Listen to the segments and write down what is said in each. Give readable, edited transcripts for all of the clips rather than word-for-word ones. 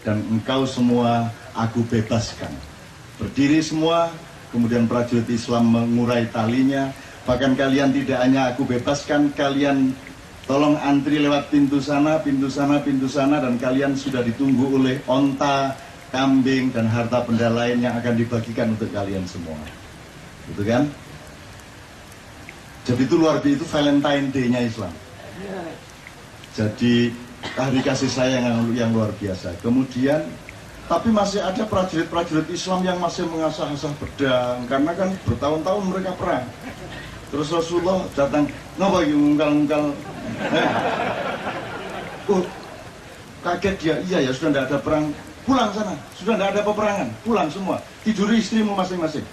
dan engkau semua aku bebaskan. Berdiri semua, kemudian prajurit Islam mengurai talinya. Bahkan kalian tidak hanya aku bebaskan, kalian tolong antri lewat pintu sana, pintu sana, pintu sana, dan kalian sudah ditunggu oleh onta, kambing, dan harta benda lain yang akan dibagikan untuk kalian semua. Gitu kan? Jadi itu luar biasa, itu Valentine Day-nya Islam. Jadi hari kasih sayang yang luar biasa. Kemudian, tapi masih ada prajurit-prajurit Islam yang masih mengasah-asah pedang, karena kan bertahun-tahun mereka perang. Terus Rasulullah datang, ngapa lagi ngungkal-ngungkal? Kaget dia, iya ya sudah tidak ada perang, pulang sana, sudah tidak ada peperangan, pulang semua, tiduri istrimu masing-masing.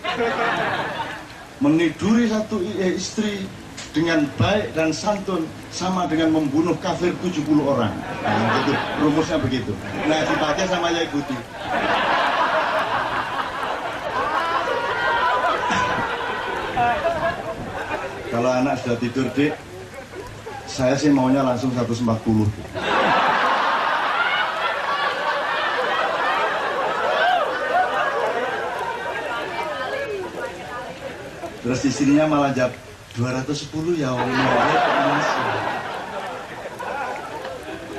Meniduri satu istri dengan baik dan santun sama dengan membunuh kafir 70 orang. Nah, itu rumusnya begitu. Nah, dipakai sama Yai Budi. Kalau anak sudah tidur, Dek, saya sih maunya langsung 140. Terus istrinya malah jawab 210 ya Allah.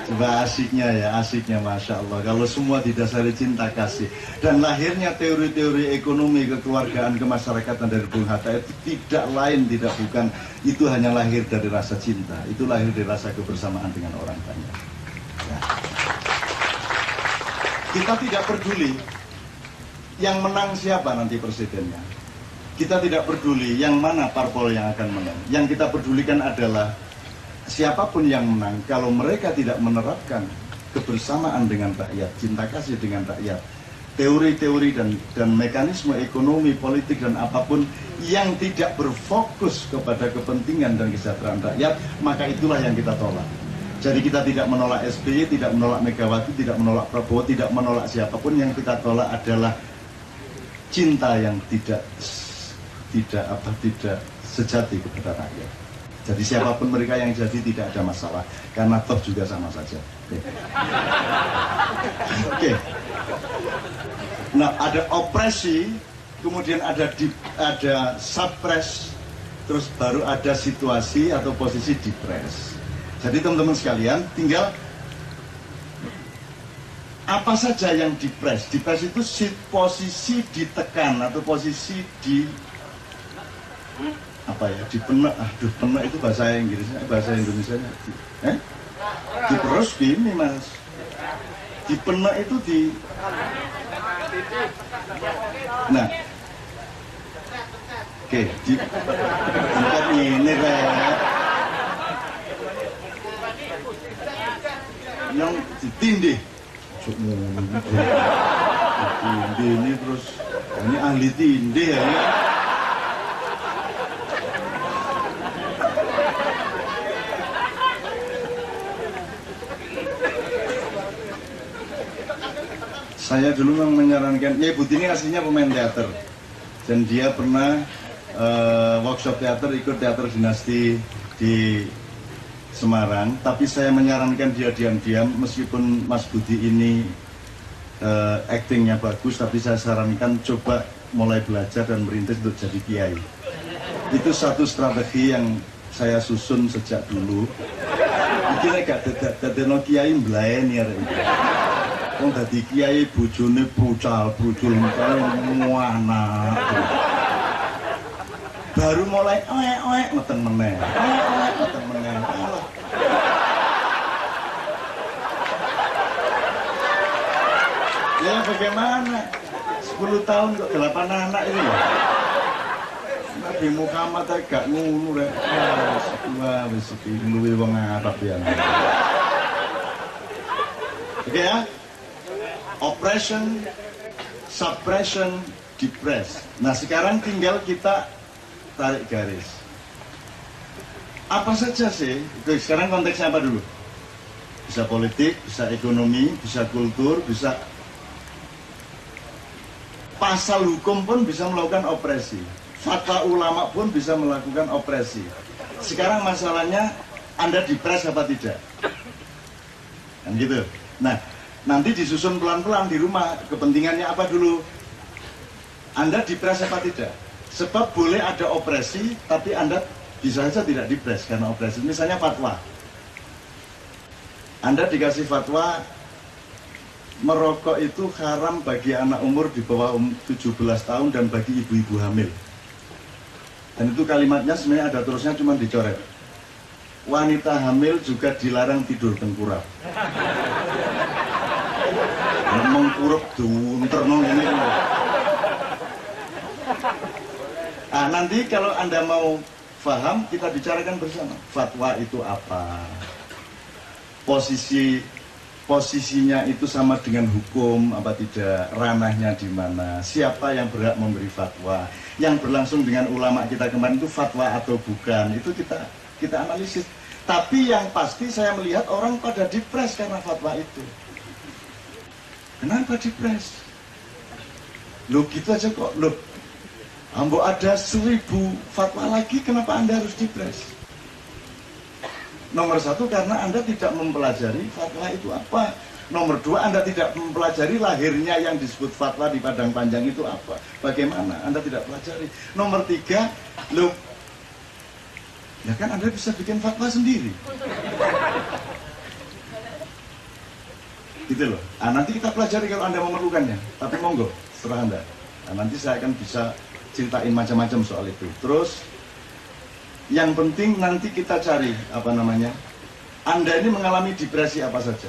Coba asiknya Masya Allah. Kalau semua didasari cinta kasih. Dan lahirnya teori-teori ekonomi, kekeluargaan, kemasyarakatan dari Bung Hatta itu tidak lain, tidak bukan. Itu hanya lahir dari rasa cinta. Itu lahir dari rasa kebersamaan dengan orang banyak. Ya. Kita tidak peduli yang menang siapa nanti presidennya. Kita tidak peduli yang mana parpol yang akan menang. Yang kita pedulikan adalah siapapun yang menang, kalau mereka tidak menerapkan kebersamaan dengan rakyat, cinta kasih dengan rakyat, teori-teori dan mekanisme ekonomi, politik, dan apapun yang tidak berfokus kepada kepentingan dan kesejahteraan rakyat, maka itulah yang kita tolak. Jadi kita tidak menolak SBY, tidak menolak Megawati, tidak menolak Prabowo, tidak menolak siapapun. Yang kita tolak adalah cinta yang tidak sejati kepada rakyat. Jadi siapapun mereka yang jadi tidak ada masalah, karena toh juga sama saja. Oke. Nah, ada opresi, kemudian ada suppress, terus baru ada situasi atau posisi depres. Jadi teman-teman sekalian, tinggal apa saja yang depres. Depres itu posisi ditekan atau posisi dipenek. Penek itu bahasa Inggrisnya, bahasa Indonesianya. Diperus gini Mas. Dipenek itu nah. Oke, diangkat ini kayak yang ditindih. Ditindih ini terus ini ahli tindih ya. Saya dulu memang menyarankan, ya Ibu Tini aslinya pemain teater, dan dia pernah workshop teater, ikut teater dinasti di Semarang. Tapi saya menyarankan dia diam-diam, meskipun Mas Budi ini aktingnya bagus, tapi saya sarankan coba mulai belajar dan merintis untuk jadi kiai. Itu satu strategi yang saya susun sejak dulu. Iki gak dadekno kiai mblaeni arek iki. Wong dadi kiai bojone brujul muana. Baru mulai ngeten meneh. Ya bagaimana? 10 tahun kok 8 anak ini loh. Nabi Muhammad gak ngono rek. Wis iki luwih wong Arab ya. Oke ya? Oppression, suppression, depress. Nah sekarang tinggal kita tarik garis. Apa saja sih? Oke, sekarang konteksnya apa dulu? Bisa politik, bisa ekonomi, bisa kultur, bisa pasal hukum pun bisa melakukan opresi. Fatwa ulama pun bisa melakukan opresi. Sekarang masalahnya Anda depres apa tidak? Kan gitu. Nah, Nanti disusun pelan-pelan di rumah, kepentingannya apa dulu? Anda dipres apa tidak? Sebab boleh ada operasi, tapi Anda bisa saja tidak dipres karena operasi. Misalnya fatwa. Anda dikasih fatwa, merokok itu haram bagi anak umur di bawah 17 tahun dan bagi ibu-ibu hamil. Dan itu kalimatnya sebenarnya ada terusnya, cuma dicoret. Wanita hamil juga dilarang tidur tengkurap. Mengkurap dunterno ini. Ah, nanti kalau Anda mau paham, kita bicarakan bersama. Fatwa itu apa? Posisinya itu sama dengan hukum apa tidak? Ranahnya di mana? Siapa yang berhak memberi fatwa? Yang berlangsung dengan ulama kita kemarin itu fatwa atau bukan? Itu kita analisis. Tapi yang pasti saya melihat orang pada dipres karena fatwa itu. Kenapa dipres? Loh gitu aja kok. Loh, ambo ada 1000 fatwa lagi, kenapa Anda harus dipres? Nomor satu, karena Anda tidak mempelajari fatwa itu apa. Nomor dua, Anda tidak mempelajari lahirnya yang disebut fatwa di Padang Panjang itu apa. Bagaimana? Anda tidak pelajari. Nomor tiga, loh, ya kan Anda bisa bikin fatwa sendiri. Gitu loh. Ah, nanti kita pelajari kalau Anda memerlukannya. Tapi monggo, serah Anda. Nah, nanti saya akan bisa ceritain macam-macam soal itu. Terus, yang penting nanti kita cari, apa namanya, Anda ini mengalami depresi apa saja.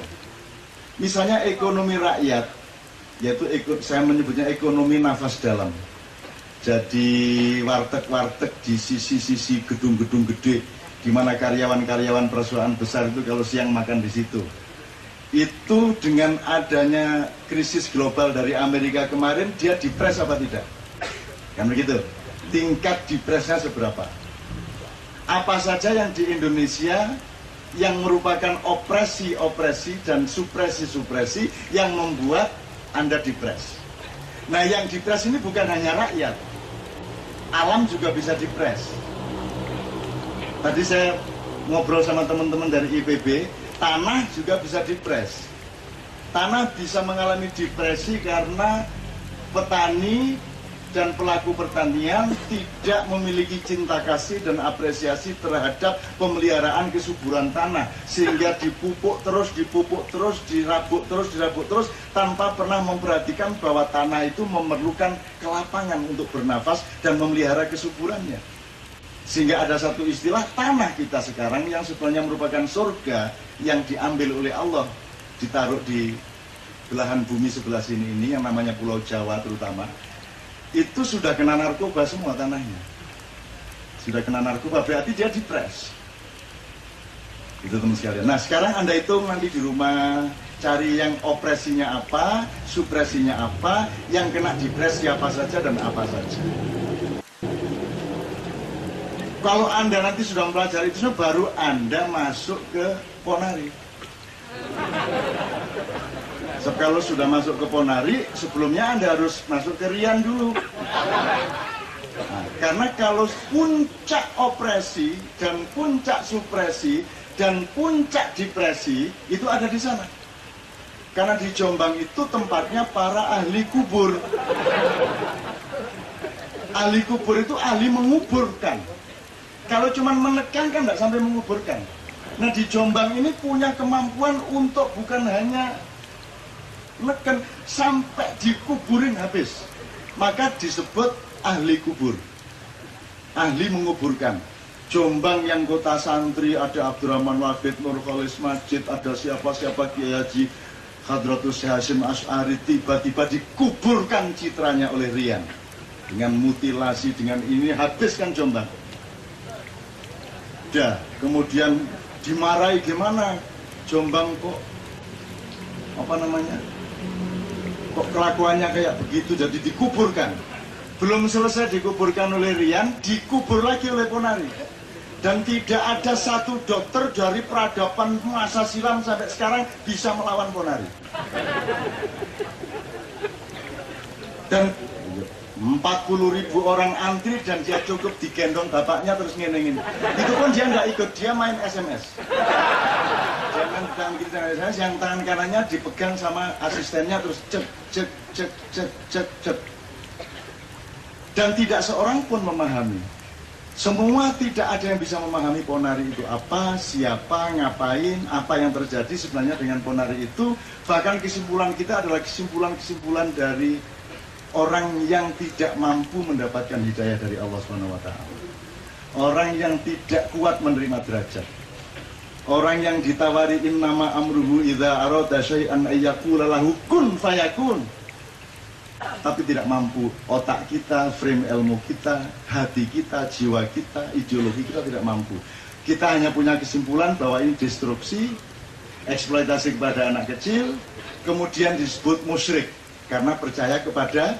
Misalnya ekonomi rakyat, yaitu saya menyebutnya ekonomi nafas dalam. Jadi warteg-warteg di sisi-sisi gedung-gedung gede, di mana karyawan-karyawan perusahaan besar itu kalau siang makan di situ. Itu dengan adanya krisis global dari Amerika kemarin, dia depres apa tidak? Kan begitu. Tingkat depresnya seberapa? Apa saja yang di Indonesia yang merupakan opresi-opresi dan supresi-supresi yang membuat Anda depres. Nah, yang depres ini bukan hanya rakyat, alam juga bisa depres. Tadi saya ngobrol sama teman-teman dari IPB, tanah juga bisa depres. Tanah bisa mengalami depresi karena petani dan pelaku pertanian tidak memiliki cinta kasih dan apresiasi terhadap pemeliharaan kesuburan tanah, sehingga dipupuk terus, dirabuk terus tanpa pernah memperhatikan bahwa tanah itu memerlukan kelapangan untuk bernafas dan memelihara kesuburannya. Sehingga ada satu istilah tanah kita sekarang yang sebenarnya merupakan surga yang diambil oleh Allah, ditaruh di belahan bumi sebelah sini ini yang namanya Pulau Jawa terutama. Itu sudah kena narkoba semua tanahnya. Sudah kena narkoba, berarti dia depres. Itu teman sekalian. Nah, sekarang Anda hitung nanti di rumah, cari yang opresinya apa, supresinya apa, yang kena depres siapa saja dan apa saja. Kalau Anda nanti sudah mempelajari itu, baru Anda masuk ke Ponari. Sebab kalau sudah masuk ke Ponari, sebelumnya Anda harus masuk ke Rian dulu. Nah, karena kalau puncak opresi dan puncak supresi dan puncak depresi itu ada di sana. Karena di Jombang itu tempatnya para ahli kubur. Ahli kubur itu ahli menguburkan. Kalau cuma menekan kan tidak sampai menguburkan. Nah, di Jombang ini punya kemampuan untuk bukan hanya neken sampai dikuburin habis, maka disebut ahli kubur, ahli menguburkan. Jombang yang kota santri, ada Abdurrahman Wahid, Nur Khalis Majid, ada siapa-siapa, Kiai Haji Hadratus Hasyim Asy'ari, tiba-tiba dikuburkan citranya oleh Rian dengan mutilasi, dengan ini habiskan Jombang. Dah, kemudian dimarahi, gimana Jombang kok apa namanya, kok kelakuannya kayak begitu, jadi dikuburkan. Belum selesai dikuburkan oleh Rian, dikubur lagi oleh Ponari. Dan tidak ada satu dokter dari peradaban masa silam sampai sekarang bisa melawan Ponari. Dan 40.000 orang antri dan dia cukup digendong bapaknya terus ngene-ngene. Itu pun dia nggak ikut, dia main SMS. Jangan tangan kiri tangan saya, yang tangan kanannya dipegang sama asistennya terus cek cek cek cek cek cek. Dan tidak seorang pun memahami. Semua tidak ada yang bisa memahami ponari itu apa, siapa, ngapain, apa yang terjadi sebenarnya dengan ponari itu. Bahkan kesimpulan kita adalah kesimpulan-kesimpulan dari orang yang tidak mampu mendapatkan hidayah dari Allah SWT. Orang yang tidak kuat menerima derajat. Orang yang ditawari innama amruhu idza arada syai'an ayyaqula lahu kun fayakun. Tapi tidak mampu, otak kita, frame ilmu kita, hati kita, jiwa kita, ideologi kita tidak mampu. Kita hanya punya kesimpulan bahwa ini destruksi, eksploitasi kepada anak kecil, kemudian disebut musyrik karena percaya kepada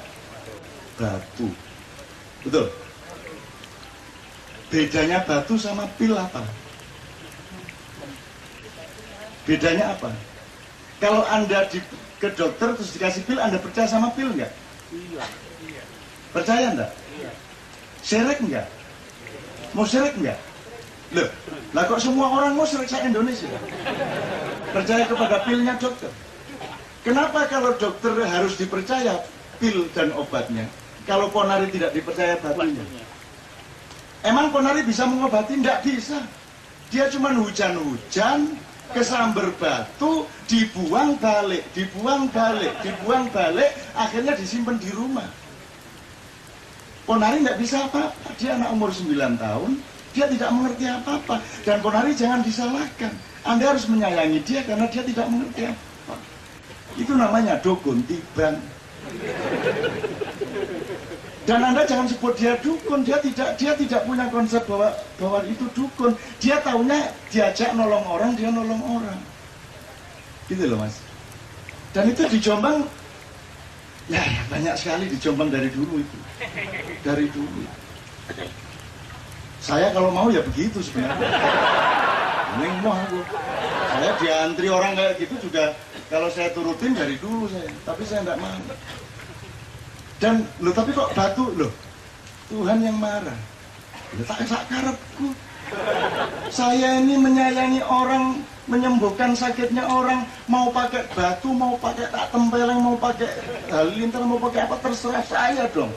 batu. Betul? Bedanya batu sama pil apa? Bedanya apa? Kalau Anda ke dokter terus dikasih pil, Anda percaya sama pil enggak? Iya. Percaya enggak? Iya. Syirik enggak? Mau syirik enggak? Loh, lah kok semua orang mau syirik se Indonesia? Percaya kepada pilnya dokter. Kenapa kalau dokter harus dipercaya pil dan obatnya? Kalau ponari tidak dipercaya batunya? Emang ponari bisa mengobati? Enggak bisa. Dia cuma hujan-hujan, kesamber batu, dibuang balik, akhirnya disimpan di rumah. Ponari nggak bisa apa-apa, dia anak umur 9 tahun, dia tidak mengerti apa-apa. Dan ponari jangan disalahkan, Anda harus menyayangi dia karena dia tidak mengerti apa. Itu namanya dukun tiban. Dan Anda jangan sebut dia dukun, dia tidak punya konsep bahwa itu dukun. Dia taunya diajak nolong orang, dia nolong orang. Gitu loh Mas. Dan itu di Jombang, ya banyak sekali di Jombang dari dulu itu. Dari dulu. Saya kalau mau ya begitu sebenarnya. Ini mau aku. Saya diantri orang kayak gitu juga, kalau saya turutin dari dulu saya. Tapi saya enggak mau. Dan loh, tapi kok batu loh, Tuhan yang marah. Loh, tak karepku. Saya ini menyayangi orang, menyembuhkan sakitnya orang, mau pakai batu, mau pakai tak tempeleng, mau pakai halilintar, mau pakai apa, terserah saya dong.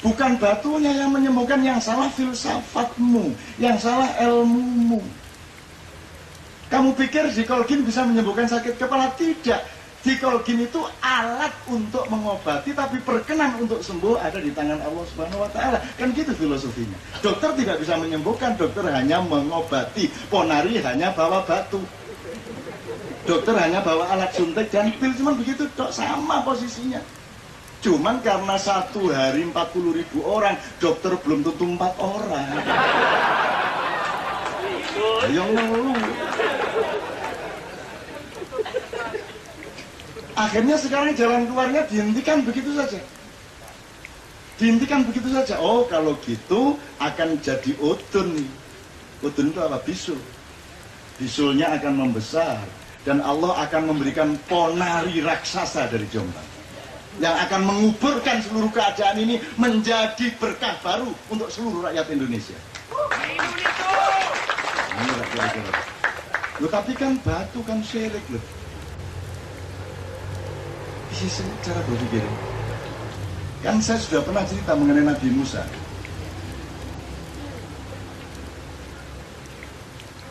Bukan batunya yang menyembuhkan, yang salah filsafatmu, yang salah ilmumu. Kamu pikir Dikolgin bisa menyembuhkan sakit kepala? Tidak. Dikolgin itu alat untuk mengobati, tapi perkenan untuk sembuh ada di tangan Allah Subhanahu wa Ta'ala. Kan gitu filosofinya. Dokter tidak bisa menyembuhkan, dokter hanya mengobati. Ponari hanya bawa batu. Dokter hanya bawa alat suntik dan pil, cuman begitu dok, sama posisinya. Cuman karena satu hari 40.000 orang, dokter belum tentu 4 orang. Ayo ngeluh. Akhirnya sekarang jalan keluarnya dihentikan begitu saja. Dihentikan begitu saja. Oh, kalau gitu akan jadi udun. Udun itu apa? Bisul. Bisulnya akan membesar. Dan Allah akan memberikan ponari raksasa dari Jombang. Yang akan menguburkan seluruh keadaan ini menjadi berkah baru untuk seluruh rakyat Indonesia. Ini rakyat. Loh, tapi kan batu kan syirik loh. Cara berpikir. Kan saya sudah pernah cerita mengenai Nabi Musa.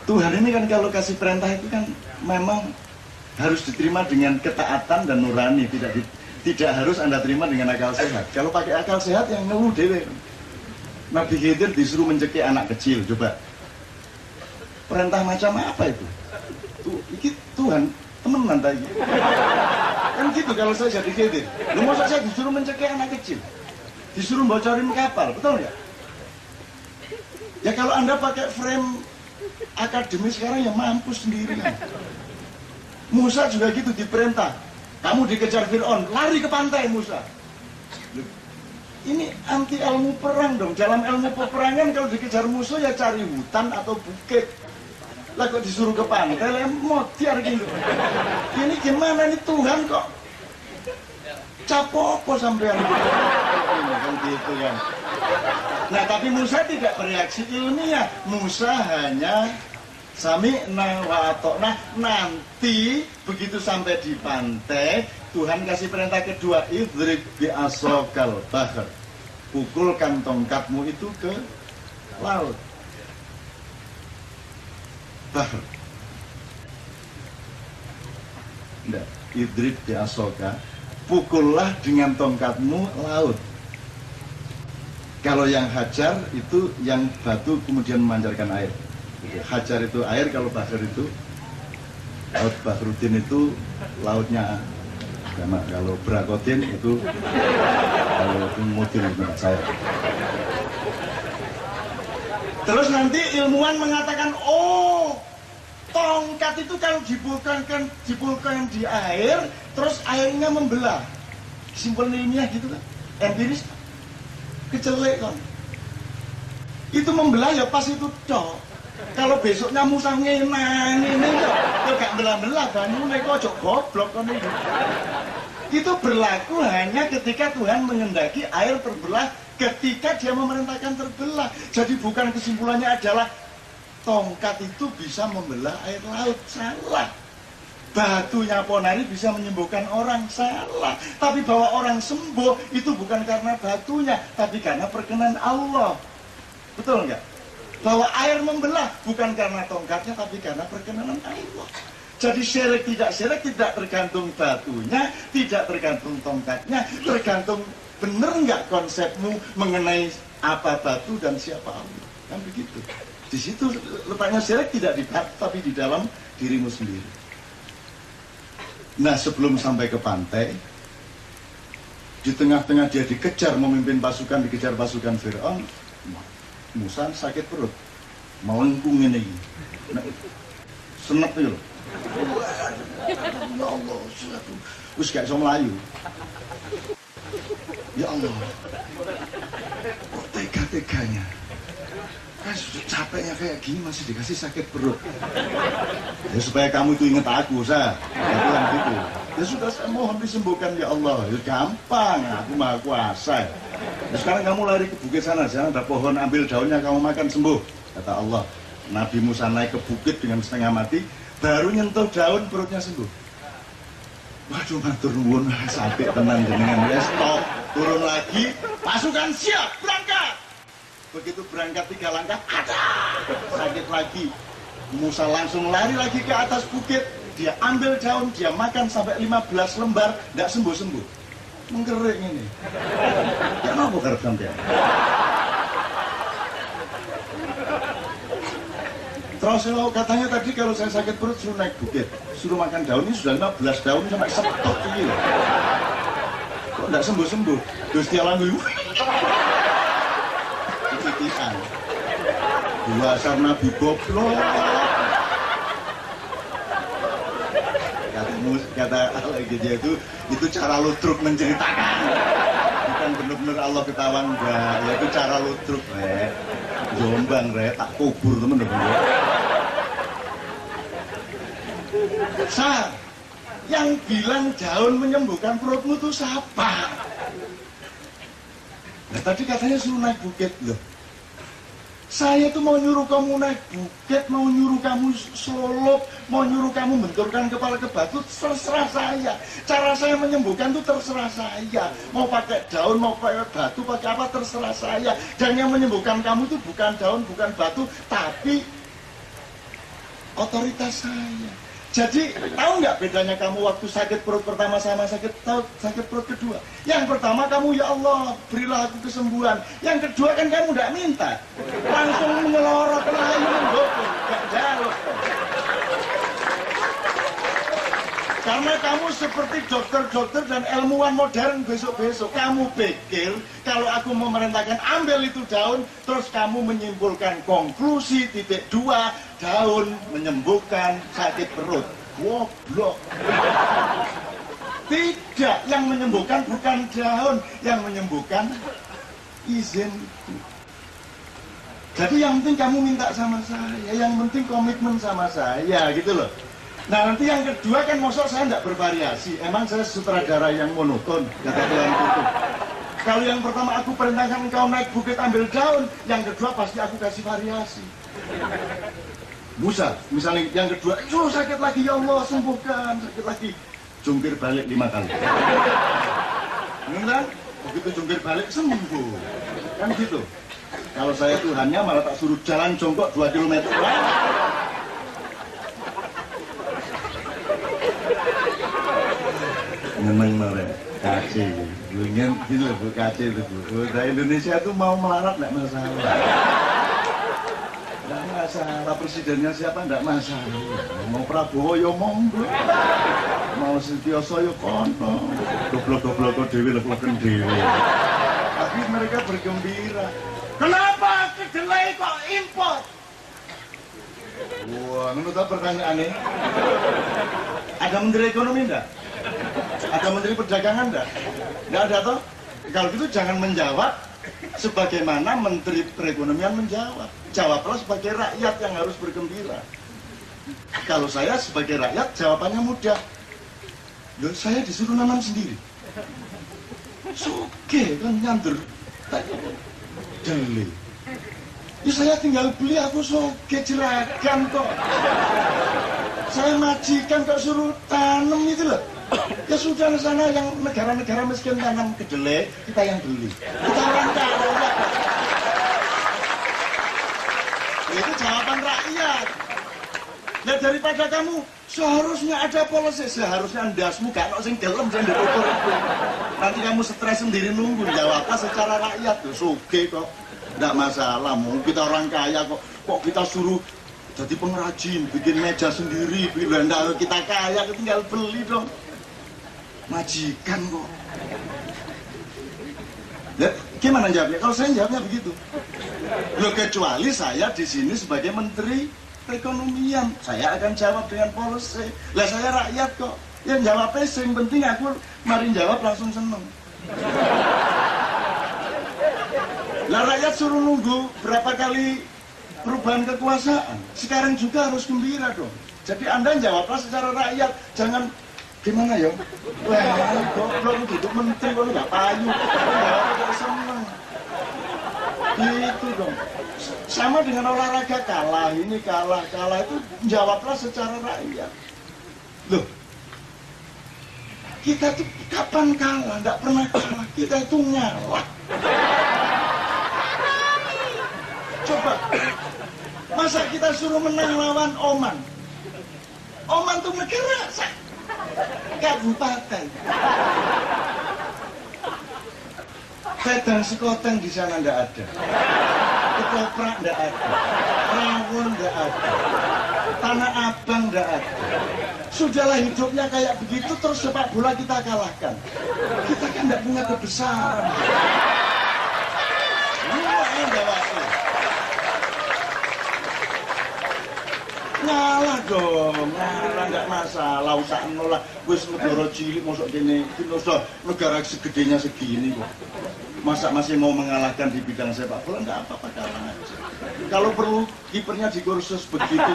Tuhan ini kan kalau kasih perintah itu kan memang harus diterima dengan ketaatan dan nurani, tidak harus Anda terima dengan akal sehat. Kalau pakai akal sehat yang ngeluh dewe. Nabi Khidir disuruh mencekik anak kecil, coba. Perintah macam apa itu? Ini Tuhan temenan tadi. Kan gitu kalau saya jadi Khidir. Lu masa saya disuruh mencekik anak kecil, disuruh bocorin kapal, betul nggak? Ya kalau Anda pakai frame akademis sekarang ya mampus sendiri kan. Musa juga gitu diperintah, kamu dikejar Fir'aun, lari ke pantai Musa. Ini anti ilmu perang dong. Dalam ilmu peperangan kalau dikejar musuh ya cari hutan atau bukit. Lah kok disuruh ke pantai, lah modiar gitu. Ini gimana nih Tuhan kok capopo sampean kan gitu kan. Nah tapi Musa tidak bereaksi ilmiah. Musa hanya Sami'na wa ata'na. Nanti begitu sampai di pantai, Tuhan kasih perintah kedua, idrib bi'asokal bahr. Pukulkan tongkatmu itu ke laut. Bahr. Enggak, idrib bi'asoka. Pukullah dengan tongkatmu laut. Kalau yang hajar itu yang batu kemudian memancarkan air. Hajar itu air, kalau bahr itu laut. Bahrudin itu lautnya. Karena kalau Brakodin itu kalau itu mobil menurut saya. Terus nanti ilmuwan mengatakan, oh, tongkat itu kalau dipulkan di air, terus airnya membelah. Simpel ilmiah gitu kan, empiris, kecelek kan. Itu membelah ya pas itu dok. Kalau besoknya musang ngenang ini ya gak belah-belah banyu mereka ojo goblok kan itu. Itu berlaku hanya ketika Tuhan mengendaki air terbelah, ketika dia memerintahkan terbelah. Jadi bukan kesimpulannya adalah tongkat itu bisa membelah air laut, salah. Batunya Ponari bisa menyembuhkan orang, salah. Tapi bahwa orang sembuh itu bukan karena batunya, tapi karena perkenan Allah. Betul nggak? Bahwa air membelah bukan karena tongkatnya, tapi karena perkenanan Allah. Jadi syirik tidak tergantung batunya, tidak tergantung tongkatnya, tergantung bener nggak konsepmu mengenai apa batu dan siapa Allah. Kan begitu. Di situ letaknya syirik, tidak di batu tapi di dalam dirimu sendiri. Nah, sebelum sampai ke pantai, di tengah-tengah dia dikejar, memimpin pasukan, dikejar pasukan Fir'aun, Musa sakit perut, melengkung ini, nah, senep itu loh. Ya Allah, terus gak bisa melayu. Ya Allah, kok tega-teganya. Kan sudah capeknya kayak gini masih dikasih sakit perut. Ya supaya kamu itu ingat aku, saya bilang gitu. Ya sudah, saya mohon disembuhkan ya Allah. Ya gampang, aku maha kuasa. Ya, sekarang kamu lari ke bukit sana, ada pohon, ambil daunnya, kamu makan sembuh. Kata Allah. Nabi Musa naik ke bukit dengan setengah mati, baru nyentuh daun, perutnya sembuh. Waduh, matur nuwun, sampai tenang jenengan. Ya stop, turun lagi, pasukan siap, berangkat. Begitu berangkat 3 langkah, ada sakit lagi. Musa langsung lari lagi ke atas bukit. Dia ambil daun, dia makan sampai 15 lembar, tidak sembuh-sembuh. Mengkering ini. Kenapa kerjaan dia? Terus katanya tadi kalau saya sakit perut suruh naik bukit, suruh makan daun, ini sudah 15 daun sampai sepetok ini. Kok tidak sembuh-sembuh? Terus dia langsung titisan. Dua asar Nabi goblok. Kata Allah gitu itu cara lutruk menceritakan. Bukan benar-benar Allah ketahuan enggak, ya itu cara lutruk, Rek. Jombang, Rek, tak kubur teman-teman. Yang bilang daun menyembuhkan perutmu itu siapa? Nah tadi katanya suruh naik bukit loh. Saya tuh mau nyuruh kamu naik bukit, mau nyuruh kamu solok, mau nyuruh kamu benturkan kepala ke batu, terserah saya. Cara saya menyembuhkan itu terserah saya. Mau pakai daun, mau pakai batu, pakai apa, terserah saya. Dan yang menyembuhkan kamu itu bukan daun, bukan batu, tapi otoritas saya. Jadi tahu nggak bedanya kamu waktu sakit perut pertama sama sakit perut kedua? Yang pertama kamu, ya Allah berilah aku kesembuhan. Yang kedua kan kamu nggak minta, langsung mengelorot melayu mendukung, nggak jaluk. Karena kamu seperti dokter-dokter dan ilmuwan modern besok-besok, kamu pikir kalau aku memerintahkan ambil itu daun, terus kamu menyimpulkan konklusi titik 2, daun menyembuhkan sakit perut. Goblok. Tidak, yang menyembuhkan bukan daun, yang menyembuhkan izin itu. Jadi yang penting kamu minta sama saya, yang penting komitmen sama saya, gitu loh. Nah nanti yang kedua kan mosok saya tidak bervariasi. Emang saya sutradara yang monoton, kata Tuhan itu. Kalau yang pertama aku perintahkan engkau naik bukit ambil daun, yang kedua pasti aku kasih variasi. busa. Misalnya yang kedua, sakit lagi ya Allah, sembuhkan, sakit lagi. Jungkir balik 5 kali. Benar? Begitu jungkir balik sembuh. Kan gitu. Kalau saya Tuhannya malah tak suruh jalan jongkok 2 km. Memang malah kace. Ingin gitu Bu, kace itu Bu. Indonesia itu mau melarat enggak masalah. Enggak masalah, presidennya siapa enggak masalah. Mau Prabowo ya monggo. Mau Sutioso ya kono. Goblok-goblok dhewe lekuken dhewe. Tapi mereka bergembira. Kenapa kedelai kok impor? Wah, menurut pertanyaannya, ada Menteri Ekonomi enggak? Ada Menteri Perdagangan enggak? Enggak ada toh? Kalau gitu jangan menjawab sebagaimana Menteri Perekonomian menjawab. Jawablah sebagai rakyat yang harus bergembira. Kalau saya sebagai rakyat jawabannya mudah. Loh, saya disuruh nanam sendiri. Soge kan nyandur. Deli. Ya saya tinggal beli, aku soge jeragan kok. Saya majikan kok suruh tanam itu loh. Ya sudah di sana yang negara-negara miskin tanam kedelai, kita yang beli. Kita orang kaya. Itu jawaban rakyat. Ya daripada kamu seharusnya ada polisi, seharusnya ndasmu gak ono sing gelem sing ditutur itu. Nanti kamu stres sendiri nunggu, jawabnya secara rakyat tuh, soge kok. Nggak masalah, mau kita orang kaya kok kita suruh jadi pengrajin, bikin meja sendiri, bikin bandar, kita kaya, kita tinggal beli dong. Majikan kok. Ya, gimana jawabnya? Kalau saya jawabnya begitu. Loh, kecuali saya di sini sebagai Menteri Perekonomian, saya akan jawab dengan policy. Lah saya rakyat kok. Yang jawabnya yang penting aku mari jawab langsung seneng. Lah rakyat suruh nunggu berapa kali perubahan kekuasaan. Sekarang juga harus gembira dong. Jadi Anda jawablah secara rakyat, jangan gimana ya? Wah, goblok duduk menteri kok nggak payu. Nggak seneng. Gitu dong. Sama dengan olahraga kalah, ini kalah itu jawablah secara rakyat. Loh, kita tuh kapan kalah? Nggak pernah kalah. Kita itu ngalah. Coba, masa kita suruh menang lawan Oman? Oman tuh negara, kabupaten. Pedang sekoteng di sana nggak ada. Ketoprak nggak ada. Rawon nggak ada. Tanah Abang nggak ada. Sudahlah hidupnya kayak begitu, terus sepak bola kita kalahkan. Kita kan nggak punya kebesaran. Ngalah dong, ngalah nggak masalah, usah nolak. Wis negara cilik mosok kene, usah negara segedenya segini kok. Masa masih mau mengalahkan di bidang sepak bola, nggak apa-apa, kalah aja. Kalau perlu kipernya di kursus begitu,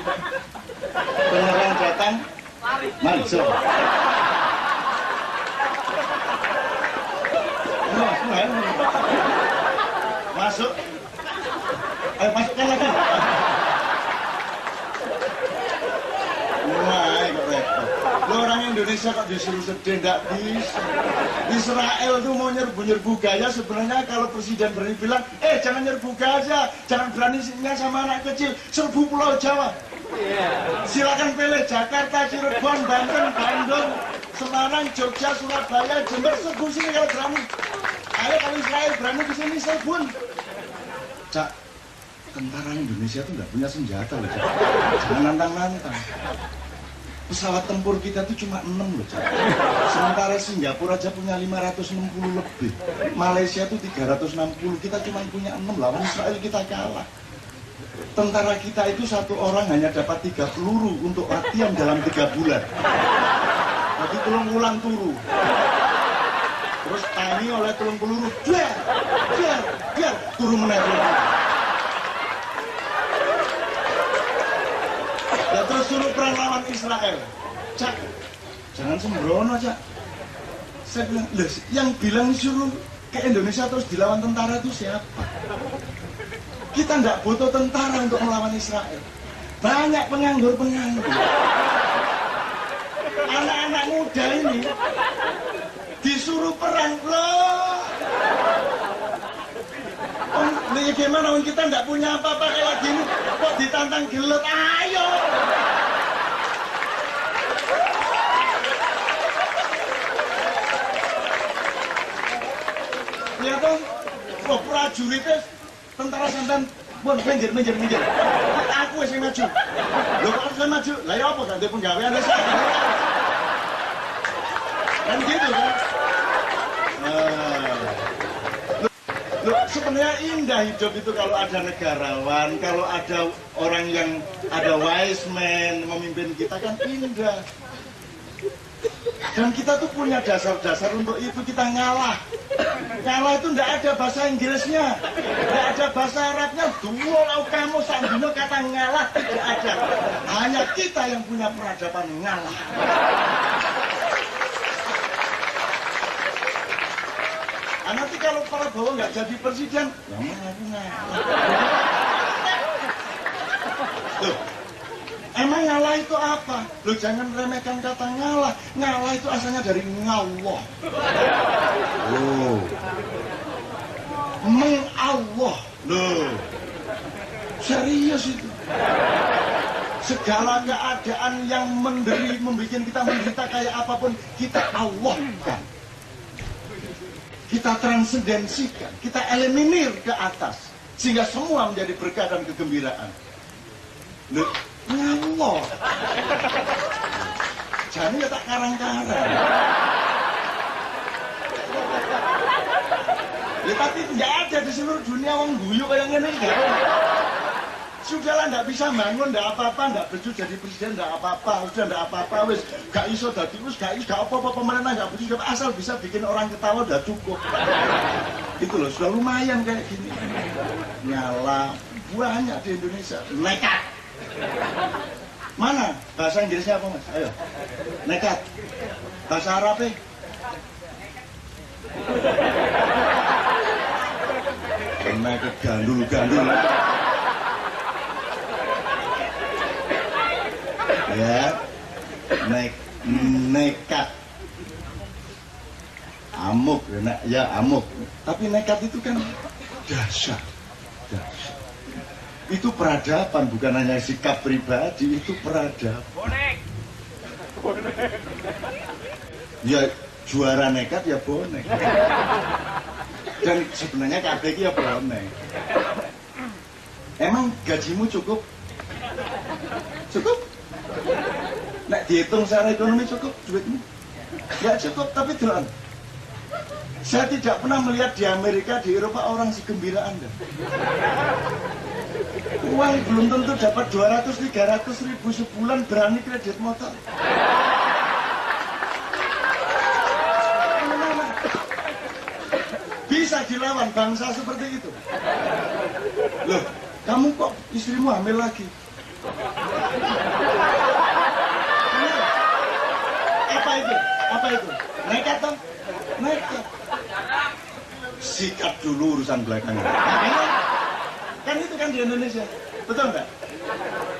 penyerang datang, mari silakan. Masuk, ayo masukkan lagi. Wah, kok repot. Lo orang Indonesia kok disuruh sedih, nggak bisa. Israel tuh mau nyerbu Gaza, sebenarnya kalau presiden berani bilang, jangan nyerbu Gaza, jangan berani sama anak kecil, serbu Pulau Jawa. Silakan pilih Jakarta, Cirebon, Banten, Bandung, Semarang, Jogja, Surabaya, Jember, serbu sini kalau berani. Ayo kalau Israel berani di sini serbun. Cak, tentara Indonesia tuh nggak punya senjata loh, Cak. Jangan nantang-nantang. Pesawat tempur kita tuh cuma 6 loh, Cak. Sementara Singapura aja punya 560 lebih. Malaysia tuh 360, kita cuma punya 6. Lawan Israel kita kalah. Tentara kita itu satu orang hanya dapat 3 peluru untuk latihan dalam 3 bulan. Jadi tulung ulang turu. Terus tangi oleh tulung peluru, biar, turu meneh. Ya terus suruh perang lawan Israel. Cak, jangan sembrono, Cak. Saya bilang, yang bilang suruh ke Indonesia terus dilawan tentara itu siapa? Kita nggak butuh tentara untuk melawan Israel. banyak penganggur-penganggur. Anak-anak muda ini disuruh perang loh. Nih gimana kita nggak punya apa-apa kayak gini, kok ditantang gelut? Ayo. Ya toh, kok prajuritnya tentara santan, bon minggir. Aku yang maju. Lo kok saya maju? Lah ya apa ganti penggawean desa? Kan gitu kan? Loh, sebenarnya indah hidup itu kalau ada negarawan, kalau ada orang yang ada wise man memimpin kita kan indah. Dan kita tuh punya dasar-dasar untuk itu, kita ngalah. Ngalah itu nggak ada bahasa Inggrisnya, nggak ada bahasa Arabnya. Duo kamu sandino kata ngalah tidak ada. Hanya kita yang punya peradaban ngalah. Nanti kalau Prabowo nggak jadi presiden, ya aku ngalah. Loh, emang ngalah itu apa? Loh, jangan remehkan kata ngalah. Ngalah itu asalnya dari ngallah. Oh, mengallah. Loh, serius itu. Segala keadaan yang membuat kita menderita kayak apapun, kita Allahkan. Kita transendensikan, kita eliminir ke atas, sehingga semua menjadi berkah dan kegembiraan. Loh, ngallah. Jangan ya tak karang-karang. Ya tapi nggak ada di seluruh dunia orang guyu kayak gini enggak. Sudahlah, nggak bisa bangun, nggak apa-apa, nggak bejo jadi presiden, nggak apa-apa, sudah nggak apa-apa, wis gak iso dadi wis gak apa-apa, pemerintah nggak bejo, asal bisa bikin orang ketawa udah cukup. Itu loh, sudah lumayan kayak gini. Nyala banyak di Indonesia, nekat. Mana bahasa Inggrisnya apa mas? Ayo, nekat. Bahasa Arabnya? Nekat gandul-gandul. Ya, nekat, amuk, ya amuk. Tapi nekat itu kan dahsyat. Itu peradaban, bukan hanya sikap pribadi, itu peradaban. Ya juara nekat ya bonek. Dan sebenarnya KPK ya bonek. Emang gajimu cukup? Cukup? Nek dihitung secara ekonomi cukup duitmu? Ya cukup, tapi doan. Saya tidak pernah melihat di Amerika, di Eropa orang segembira Anda. Uang belum tentu dapat 200-300 ribu sebulan, berani kredit motor. Bisa dilawan bangsa seperti itu. Loh, kamu kok istrimu hamil lagi? Apa itu? Nekat toh? Nekat. Sikat dulu urusan belakangan. Kan itu kan di Indonesia, betul nggak?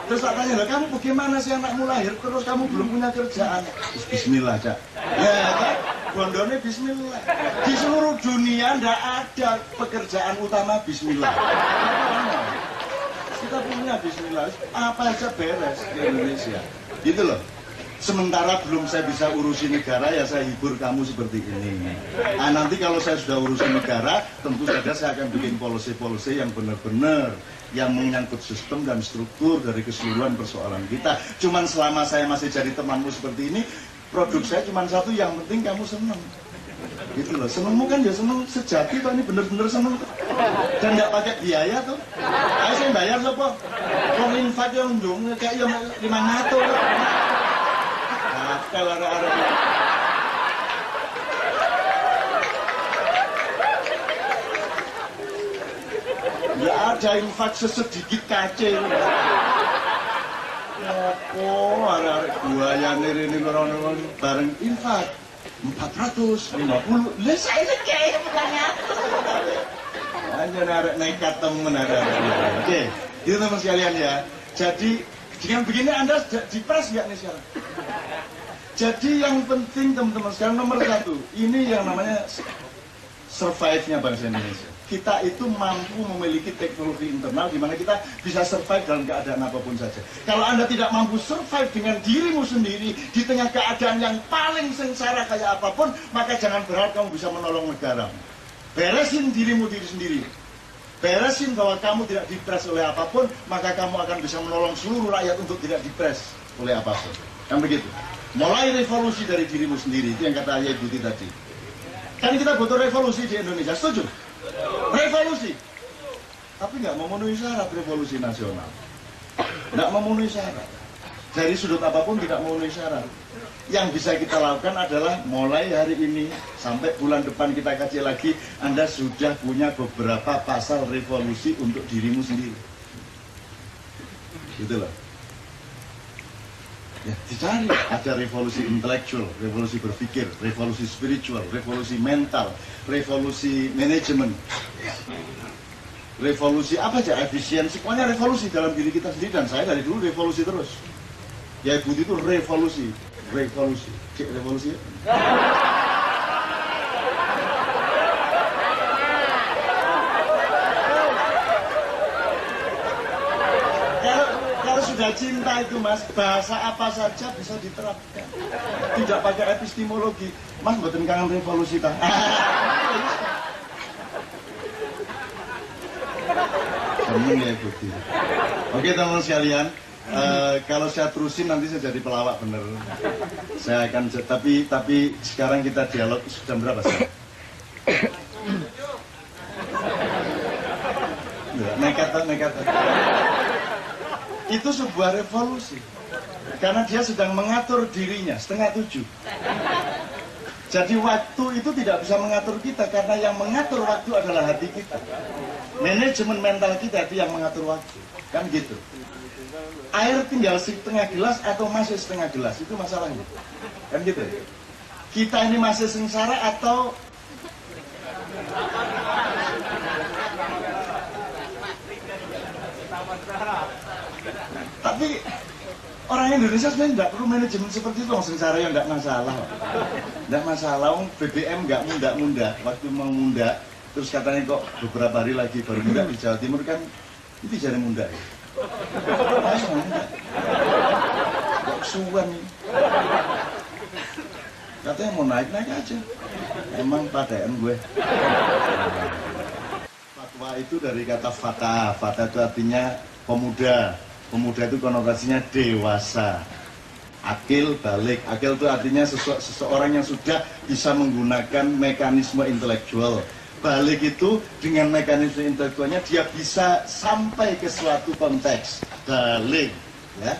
Terus tak tanya, kamu bagaimana sih anakmu lahir terus kamu belum punya kerjaan? Bismillah, Cak. Ya kan? Bondone Bismillah. Di seluruh dunia nggak ada pekerjaan utama Bismillah. Kita punya Bismillah, apa aja beres di Indonesia. Gitu loh. Sementara belum saya bisa urusi negara, ya saya hibur kamu seperti ini. Nah, nanti kalau saya sudah urusi negara, tentu saja saya akan bikin policy-policy yang benar-benar, yang menyangkut sistem dan struktur dari keseluruhan persoalan kita. Cuman selama saya masih jadi temanmu seperti ini, produk saya cuma satu, yang penting kamu seneng. Gitu loh, senengmu kan ya seneng sejati tuh, ini bener-bener seneng tuh. Dan nggak pakai biaya tuh. Ayo saya bayar sopo. Kalau infak yang dong kayak yang 500. Kalau arah-arah nggak ada infak sesedikit kace. Oh, arah-arah buaya ini bareng infak 450. Lah saya kayak bukannya. Hanya narik nekat temen ada. Oke, itu teman sekalian ya. Jadi Dengan begini Anda dipres nggak nih sekarang? Jadi yang penting teman-teman sekarang nomor satu, ini yang namanya survive-nya bangsa Indonesia. Kita itu mampu memiliki teknologi internal di mana kita bisa survive dalam keadaan apapun saja. Kalau Anda tidak mampu survive dengan dirimu sendiri di tengah keadaan yang paling sengsara kayak apapun, maka jangan berharap kamu bisa menolong negara. Beresin dirimu diri sendiri. Beresin bahwa kamu tidak dipres oleh apapun, maka kamu akan bisa menolong seluruh rakyat untuk tidak dipres oleh apapun. Kan begitu. Mulai revolusi dari dirimu sendiri, itu yang kata Ayah Budi tadi. Kan kita butuh revolusi di Indonesia, setuju? Revolusi, tapi nggak memenuhi syarat revolusi nasional, nggak memenuhi syarat. Dari sudut apapun tidak memenuhi syarat. Yang bisa kita lakukan adalah mulai hari ini sampai bulan depan kita kaji lagi, Anda sudah punya beberapa pasal revolusi untuk dirimu sendiri. Gitu loh. Ya, dicari, ada revolusi intelektual, revolusi berpikir, revolusi spiritual, revolusi mental, revolusi manajemen, revolusi apa aja, efisiensi, pokoknya revolusi dalam diri kita sendiri. Dan saya dari dulu revolusi terus. Ya Budi itu revolusi, cek revolusi ya? Sudah cinta itu mas, bahasa apa saja bisa diterapkan, tidak pakai epistemologi. Mas mboten kangen revolusi kan? Temen ya Budi. Oke teman-teman sekalian, kalau saya terusin nanti saya jadi pelawak bener. Saya akan, tapi sekarang kita dialog. Jam berapa sih? Nekat. Itu sebuah revolusi karena dia sedang mengatur dirinya 6:30. Jadi waktu itu tidak bisa mengatur kita karena yang mengatur waktu adalah hati kita. Manajemen mental kita itu yang mengatur waktu, kan gitu. Air tinggal setengah gelas atau masih setengah gelas, itu masalahnya, kan gitu. Kita ini masih sengsara atau tapi orang Indonesia sebenarnya tidak perlu manajemen seperti itu. Sengsara yang tidak masalah. Tidak masalah, BBM nggak munda-munda. Waktu mau munda, terus katanya kok beberapa hari lagi baru munda di Jawa Timur kan, itu jadi munda ya. Masa munda? Kok suwan nih? Katanya mau naik aja. Emang padaan gue. Fatwa itu dari kata fata. Fata itu artinya pemuda. Pemuda itu konotasinya dewasa. Akil, balik. Akil itu artinya seseorang yang sudah bisa menggunakan mekanisme intelektual. Balik itu dengan mekanisme intelektualnya dia bisa sampai ke suatu konteks. Balik. Ya.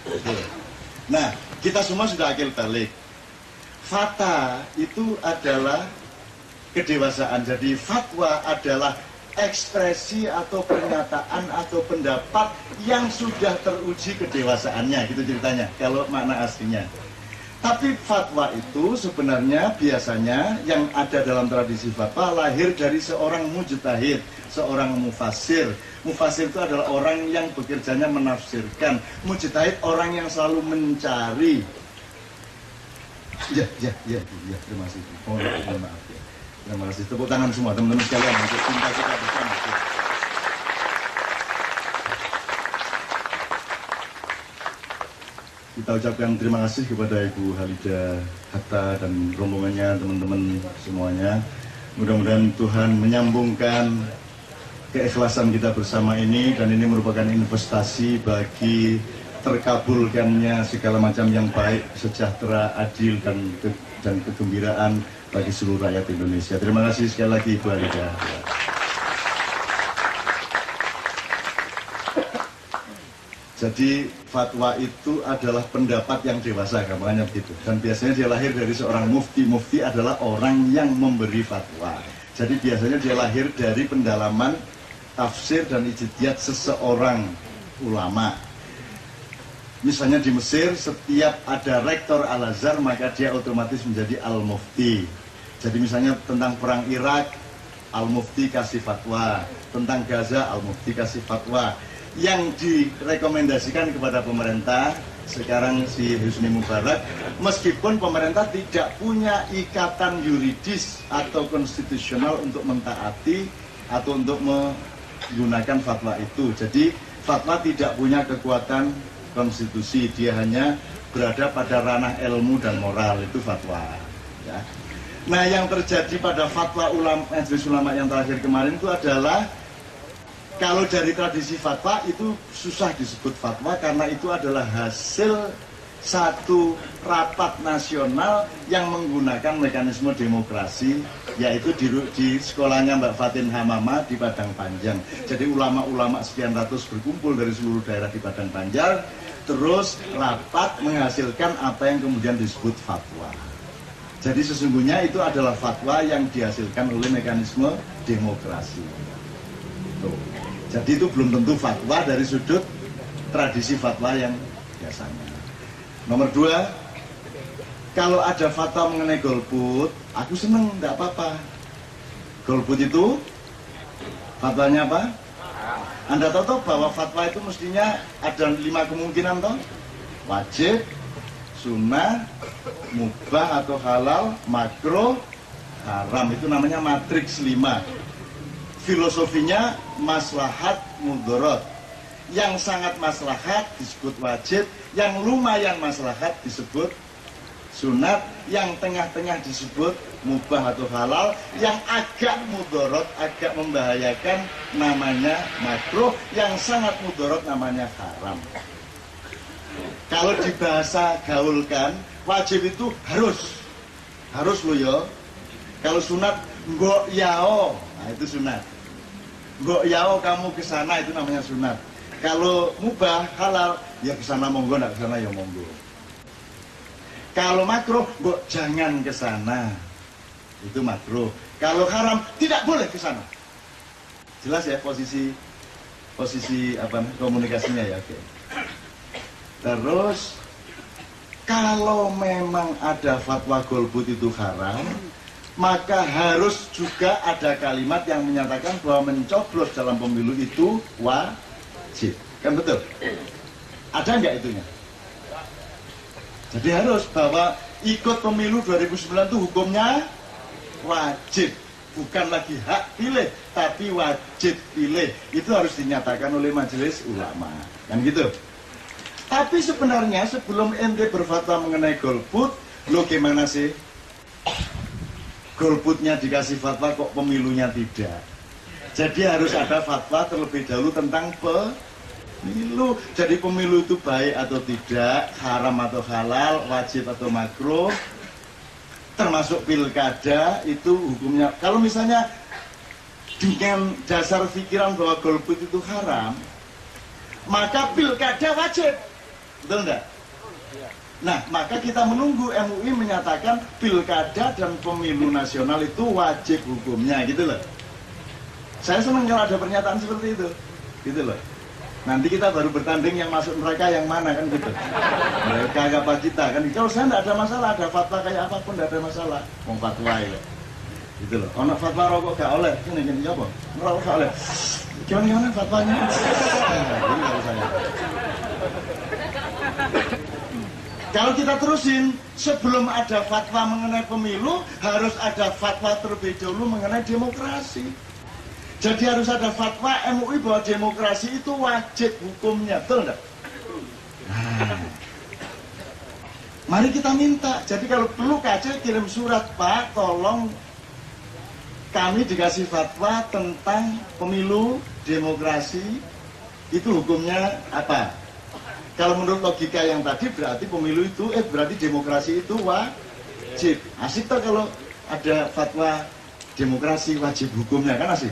Oke. Nah, kita semua sudah akil balik. Fata itu adalah kedewasaan. Jadi fatwa adalah ekspresi atau pernyataan atau pendapat yang sudah teruji kedewasaannya, gitu ceritanya kalau makna aslinya. Tapi fatwa itu sebenarnya biasanya yang ada dalam tradisi fatwa lahir dari seorang mujtahid, seorang mufassir. Mufassir itu adalah orang yang bekerjanya menafsirkan. Mujtahid orang yang selalu mencari. Ya, terima kasih. Mohon maaf ya. Terima kasih. Tepuk tangan semua teman-teman sekalian untuk cinta kita bersama. Kita ucapkan terima kasih kepada Ibu Halida Hatta dan rombongannya, teman-teman semuanya. Mudah-mudahan Tuhan menyambungkan keikhlasan kita bersama ini, dan ini merupakan investasi bagi terkabulkannya segala macam yang baik, sejahtera, adil, dan kegembiraan bagi seluruh rakyat Indonesia. Terima kasih sekali lagi Ibu Halida. Jadi fatwa itu adalah pendapat yang dewasa, gampangnya begitu. Dan biasanya dia lahir dari seorang mufti. Mufti adalah orang yang memberi fatwa. Jadi biasanya dia lahir dari pendalaman tafsir dan ijtihad seseorang ulama. Misalnya di Mesir, setiap ada rektor Al-Azhar, maka dia otomatis menjadi Al-Mufti. Jadi misalnya tentang perang Irak, Al-Mufti kasih fatwa. Tentang Gaza, Al-Mufti kasih fatwa. yang direkomendasikan kepada pemerintah sekarang si Husni Mubarak, meskipun pemerintah tidak punya ikatan yuridis atau konstitusional untuk mentaati atau untuk menggunakan fatwa itu. Jadi fatwa tidak punya kekuatan konstitusi, dia hanya berada pada ranah ilmu dan moral, itu fatwa. Ya. Nah, yang terjadi pada fatwa Majelis Ulama yang terakhir kemarin itu adalah kalau dari tradisi fatwa itu susah disebut fatwa karena itu adalah hasil satu rapat nasional yang menggunakan mekanisme demokrasi, yaitu di sekolahnya Mbak Fatin Hamama di Padang Panjang. Jadi ulama-ulama sekian ratus berkumpul dari seluruh daerah di Padang Panjang, terus rapat menghasilkan apa yang kemudian disebut fatwa. Jadi sesungguhnya itu adalah fatwa yang dihasilkan oleh mekanisme demokrasi. Tuh. Jadi itu belum tentu fatwa dari sudut tradisi fatwa yang biasanya. Nomor 2, kalau ada fatwa mengenai golput, aku seneng, tidak apa-apa. Golput itu fatwanya apa? Anda tahu bahwa fatwa itu mestinya ada 5 kemungkinan toh? Wajib, sunnah, mubah atau halal, makruh, haram. Itu namanya matriks 5. Filosofinya maslahat mudorot. Yang sangat maslahat disebut wajib, yang lumayan maslahat disebut sunat, yang tengah-tengah disebut mubah atau halal, yang agak mudorot, agak membahayakan namanya makruh, yang sangat mudorot namanya haram. Kalau di bahasa gaulkan, wajib itu harus lo ya. Kalau sunat nggo yao, nah itu sunat. Nggo yao kamu ke sana, itu namanya sunat. Kalau mubah halal, ya ke sana monggo, enggak ke sana ya monggo. Kalau makruh, nggo jangan ke sana. Itu makruh. Kalau haram, tidak boleh ke sana. Jelas ya posisi komunikasinya ya, oke. Terus kalau memang ada fatwa golput itu haram, maka harus juga ada kalimat yang menyatakan bahwa mencoblos dalam pemilu itu wajib. Kan betul? Ada nggak itunya? Jadi harus bahwa ikut pemilu 2009 itu hukumnya wajib. Bukan lagi hak pilih, tapi wajib pilih. Itu harus dinyatakan oleh Majelis Ulama. Kan gitu? Tapi sebenarnya sebelum ente berfatwa mengenai golput, lo gimana sih? Golputnya dikasih fatwa kok pemilunya tidak. Jadi harus ada fatwa terlebih dahulu tentang pemilu. Jadi pemilu itu baik atau tidak, haram atau halal, wajib atau makruh, termasuk pilkada itu hukumnya. Kalau misalnya dengan dasar pikiran bahwa golput itu haram, maka pilkada wajib. Betul enggak? Nah, maka kita menunggu MUI menyatakan pilkada dan pemilu nasional itu wajib hukumnya, gitu loh. Saya senang kalau ada pernyataan seperti itu, gitu loh. Nanti kita baru bertanding yang masuk neraka yang mana, kan gitu. Mereka apa kita, kan. Kalau saya tidak ada masalah, ada fatwa kayak apapun tidak ada masalah. Mau fatwa ya, gitu loh. Kalau fatwa rokok gak oleh, ini apa? Rokok gak oleh. Gimana fatwanya? Ini kalau saya. Kalau kita terusin, sebelum ada fatwa mengenai pemilu, harus ada fatwa terlebih dahulu mengenai demokrasi. Jadi harus ada fatwa MUI bahwa demokrasi itu wajib hukumnya, betul enggak? Nah, mari kita minta. Jadi kalau perlu KC kirim surat, Pak, tolong kami dikasih fatwa tentang pemilu, demokrasi, itu hukumnya apa? Kalau menurut logika yang tadi berarti pemilu itu, berarti demokrasi itu wajib. Asik tak kalau ada fatwa demokrasi wajib hukumnya, kan asik.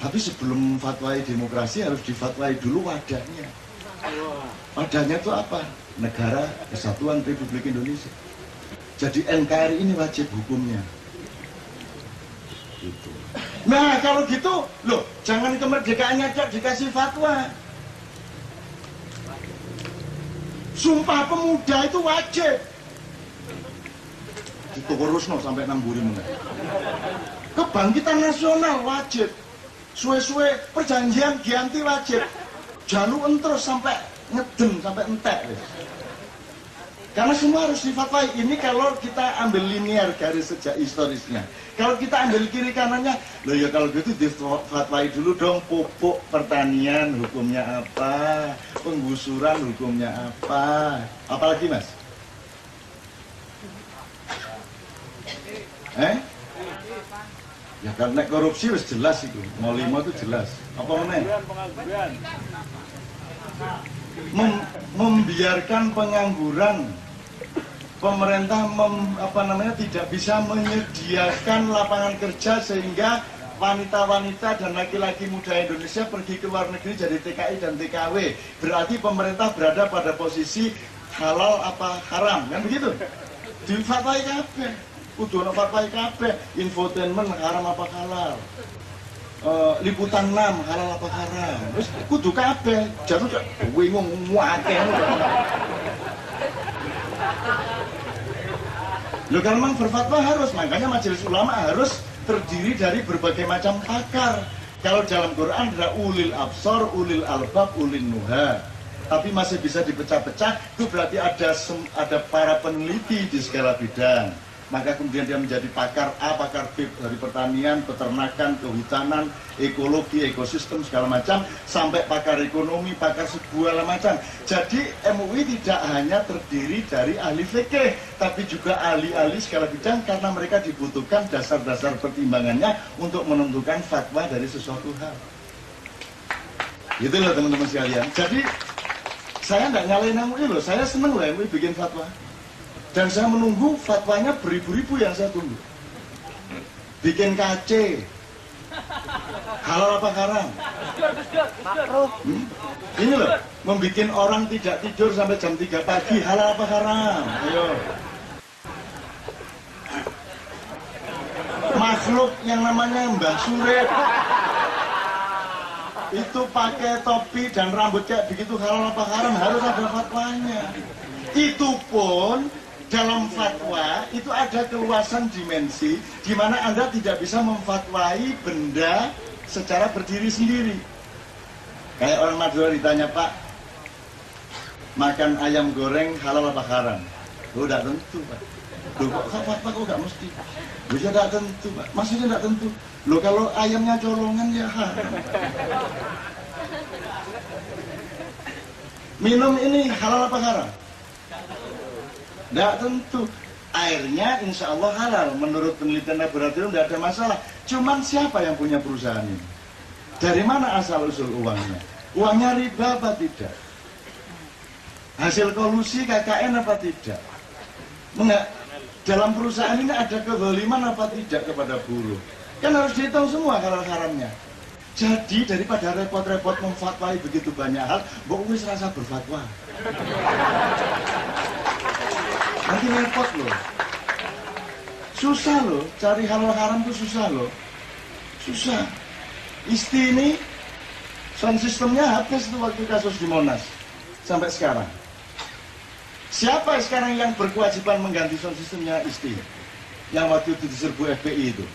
Tapi sebelum fatwai demokrasi harus difatwai dulu wadahnya. Wadahnya itu apa? Negara Kesatuan Republik Indonesia. Jadi NKRI ini wajib hukumnya. Gitu. Nah kalau gitu, loh jangan kemerdekaannya dikasih fatwa. Sumpah Pemuda itu wajib. Ditukurusno sampai 6 buri menit. Kebangkitan Nasional wajib. Suwe-suwe perjanjian Giyanti wajib. Jaluan terus sampai ngedem, sampai entek. Karena semua harus difatwai. Ini kalau kita ambil linear garis sejak historisnya. Kalau kita ambil kiri kanannya, loh ya kalau gitu difatwai dulu dong, pupuk pertanian hukumnya apa, penggusuran hukumnya apa. Apalagi Mas? Ya karena korupsi wis jelas itu. Mau 5 itu jelas. Apa meneh? Membiarkan pengangguran. Pemerintah tidak bisa menyediakan lapangan kerja sehingga wanita-wanita dan laki-laki muda Indonesia pergi ke luar negeri jadi TKI dan TKW. Berarti pemerintah berada pada posisi halal apa haram, kan begitu? Di fatwai kabeh. Kudu ana fatwai kabeh. Infotainment haram apa halal? Liputan 6 halal apa haram? Terus kudu kabeh. Jatuh bingung akeh. Loh kalau memang berfatwa harus, makanya majelis ulama harus terdiri dari berbagai macam pakar. Kalau dalam Quran ada ulil absor, ulil albab, ulil nuha. Tapi masih bisa dipecah-pecah, itu berarti ada para peneliti di segala bidang. Maka kemudian dia menjadi pakar A, pakar B dari pertanian, peternakan, kehutanan, ekologi, ekosistem segala macam, sampai pakar ekonomi, pakar segala macam. Jadi MUI tidak hanya terdiri dari ahli fikih, tapi juga ahli-ahli segala bidang karena mereka dibutuhkan dasar-dasar pertimbangannya untuk menentukan fatwa dari sesuatu hal. Gitu loh teman-teman sekalian. Jadi saya nggak nyalain MUI loh, saya seneng loh MUI bikin fatwa. Dan saya menunggu fatwanya beribu-ribu yang saya tunggu. Bikin KC. Halal apa haram? Ini loh, membuat orang tidak tidur sampai jam 3 pagi. Halal apa haram? Ayo. Makhluk yang namanya Mbah Surip itu pakai topi dan rambut kayak begitu, halal apa haram? Harus ada fatwanya. Itu pun dalam fatwa itu ada keluasan dimensi di mana Anda tidak bisa memfatwai benda secara berdiri sendiri. Kayak orang Madura ditanya, Pak, makan ayam goreng halal apa haram? Oh, tidak tentu, Pak. Loh, kok fatwa kok nggak mesti? Bisa tidak tentu, Pak. Maksudnya tidak tentu. Loh, kalau ayamnya colongan ya haram. Minum ini halal apa haram? Tidak tentu. Airnya insya Allah halal. Menurut penelitian laboratorium tidak ada masalah. Cuman siapa yang punya perusahaan ini? Dari mana asal-usul uangnya? Uangnya riba apa tidak? Hasil kolusi KKN apa tidak? Dalam perusahaan ini ada kezaliman apa tidak kepada buruh? Kan harus dihitung semua halal haramnya. Jadi daripada repot-repot memfatwai begitu banyak hal, mbok wis rasa berfatwa. Nanti repot loh. Susah loh, cari halal haram itu susah loh. Susah. Isti ini sound systemnya habis itu waktu kasus di Monas sampai sekarang. Siapa sekarang yang berkewajiban mengganti sound systemnya Isti? Yang waktu itu diserbu FPI itu.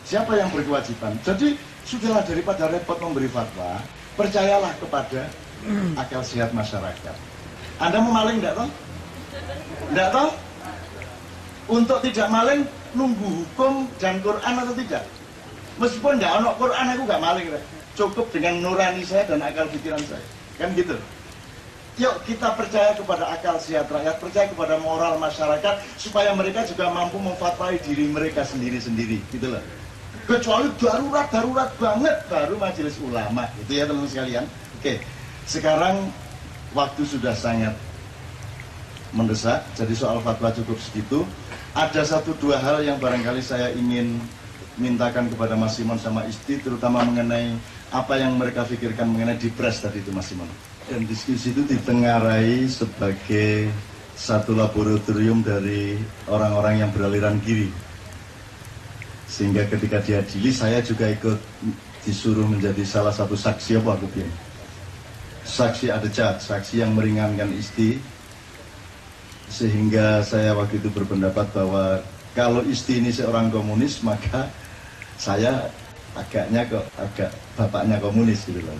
Siapa yang berkewajiban? Jadi sudahlah, daripada repot memberi fatwa, percayalah kepada akal sehat masyarakat. Anda mau maling enggak toh? Enggak toh? Untuk tidak maling nunggu hukum dan Quran atau tidak? Meskipun enggak ada Quran, aku enggak maling. Cukup dengan nurani saya dan akal pikiran saya. Kan gitu. Yuk kita percaya kepada akal sehat rakyat, percaya kepada moral masyarakat, supaya mereka juga mampu memfatwai diri mereka sendiri-sendiri, gitu loh. Kecuali darurat banget, baru majelis ulama, gitu ya teman-teman sekalian. Oke, sekarang waktu sudah sangat mendesak, jadi soal fatwa cukup segitu. Ada 1-2 hal yang barangkali saya ingin mintakan kepada Mas Simon sama Isti, terutama mengenai apa yang mereka pikirkan mengenai Dipres tadi itu, Mas Simon. Dan diskusi itu ditengarai sebagai satu laboratorium dari orang-orang yang beraliran kiri. Sehingga ketika diadili, saya juga ikut disuruh menjadi salah satu saksi apa aku bilang. Saksi adejat, saksi yang meringankan Isti. Sehingga saya waktu itu berpendapat bahwa kalau Isti ini seorang komunis, maka saya agak bapaknya komunis gitu loh.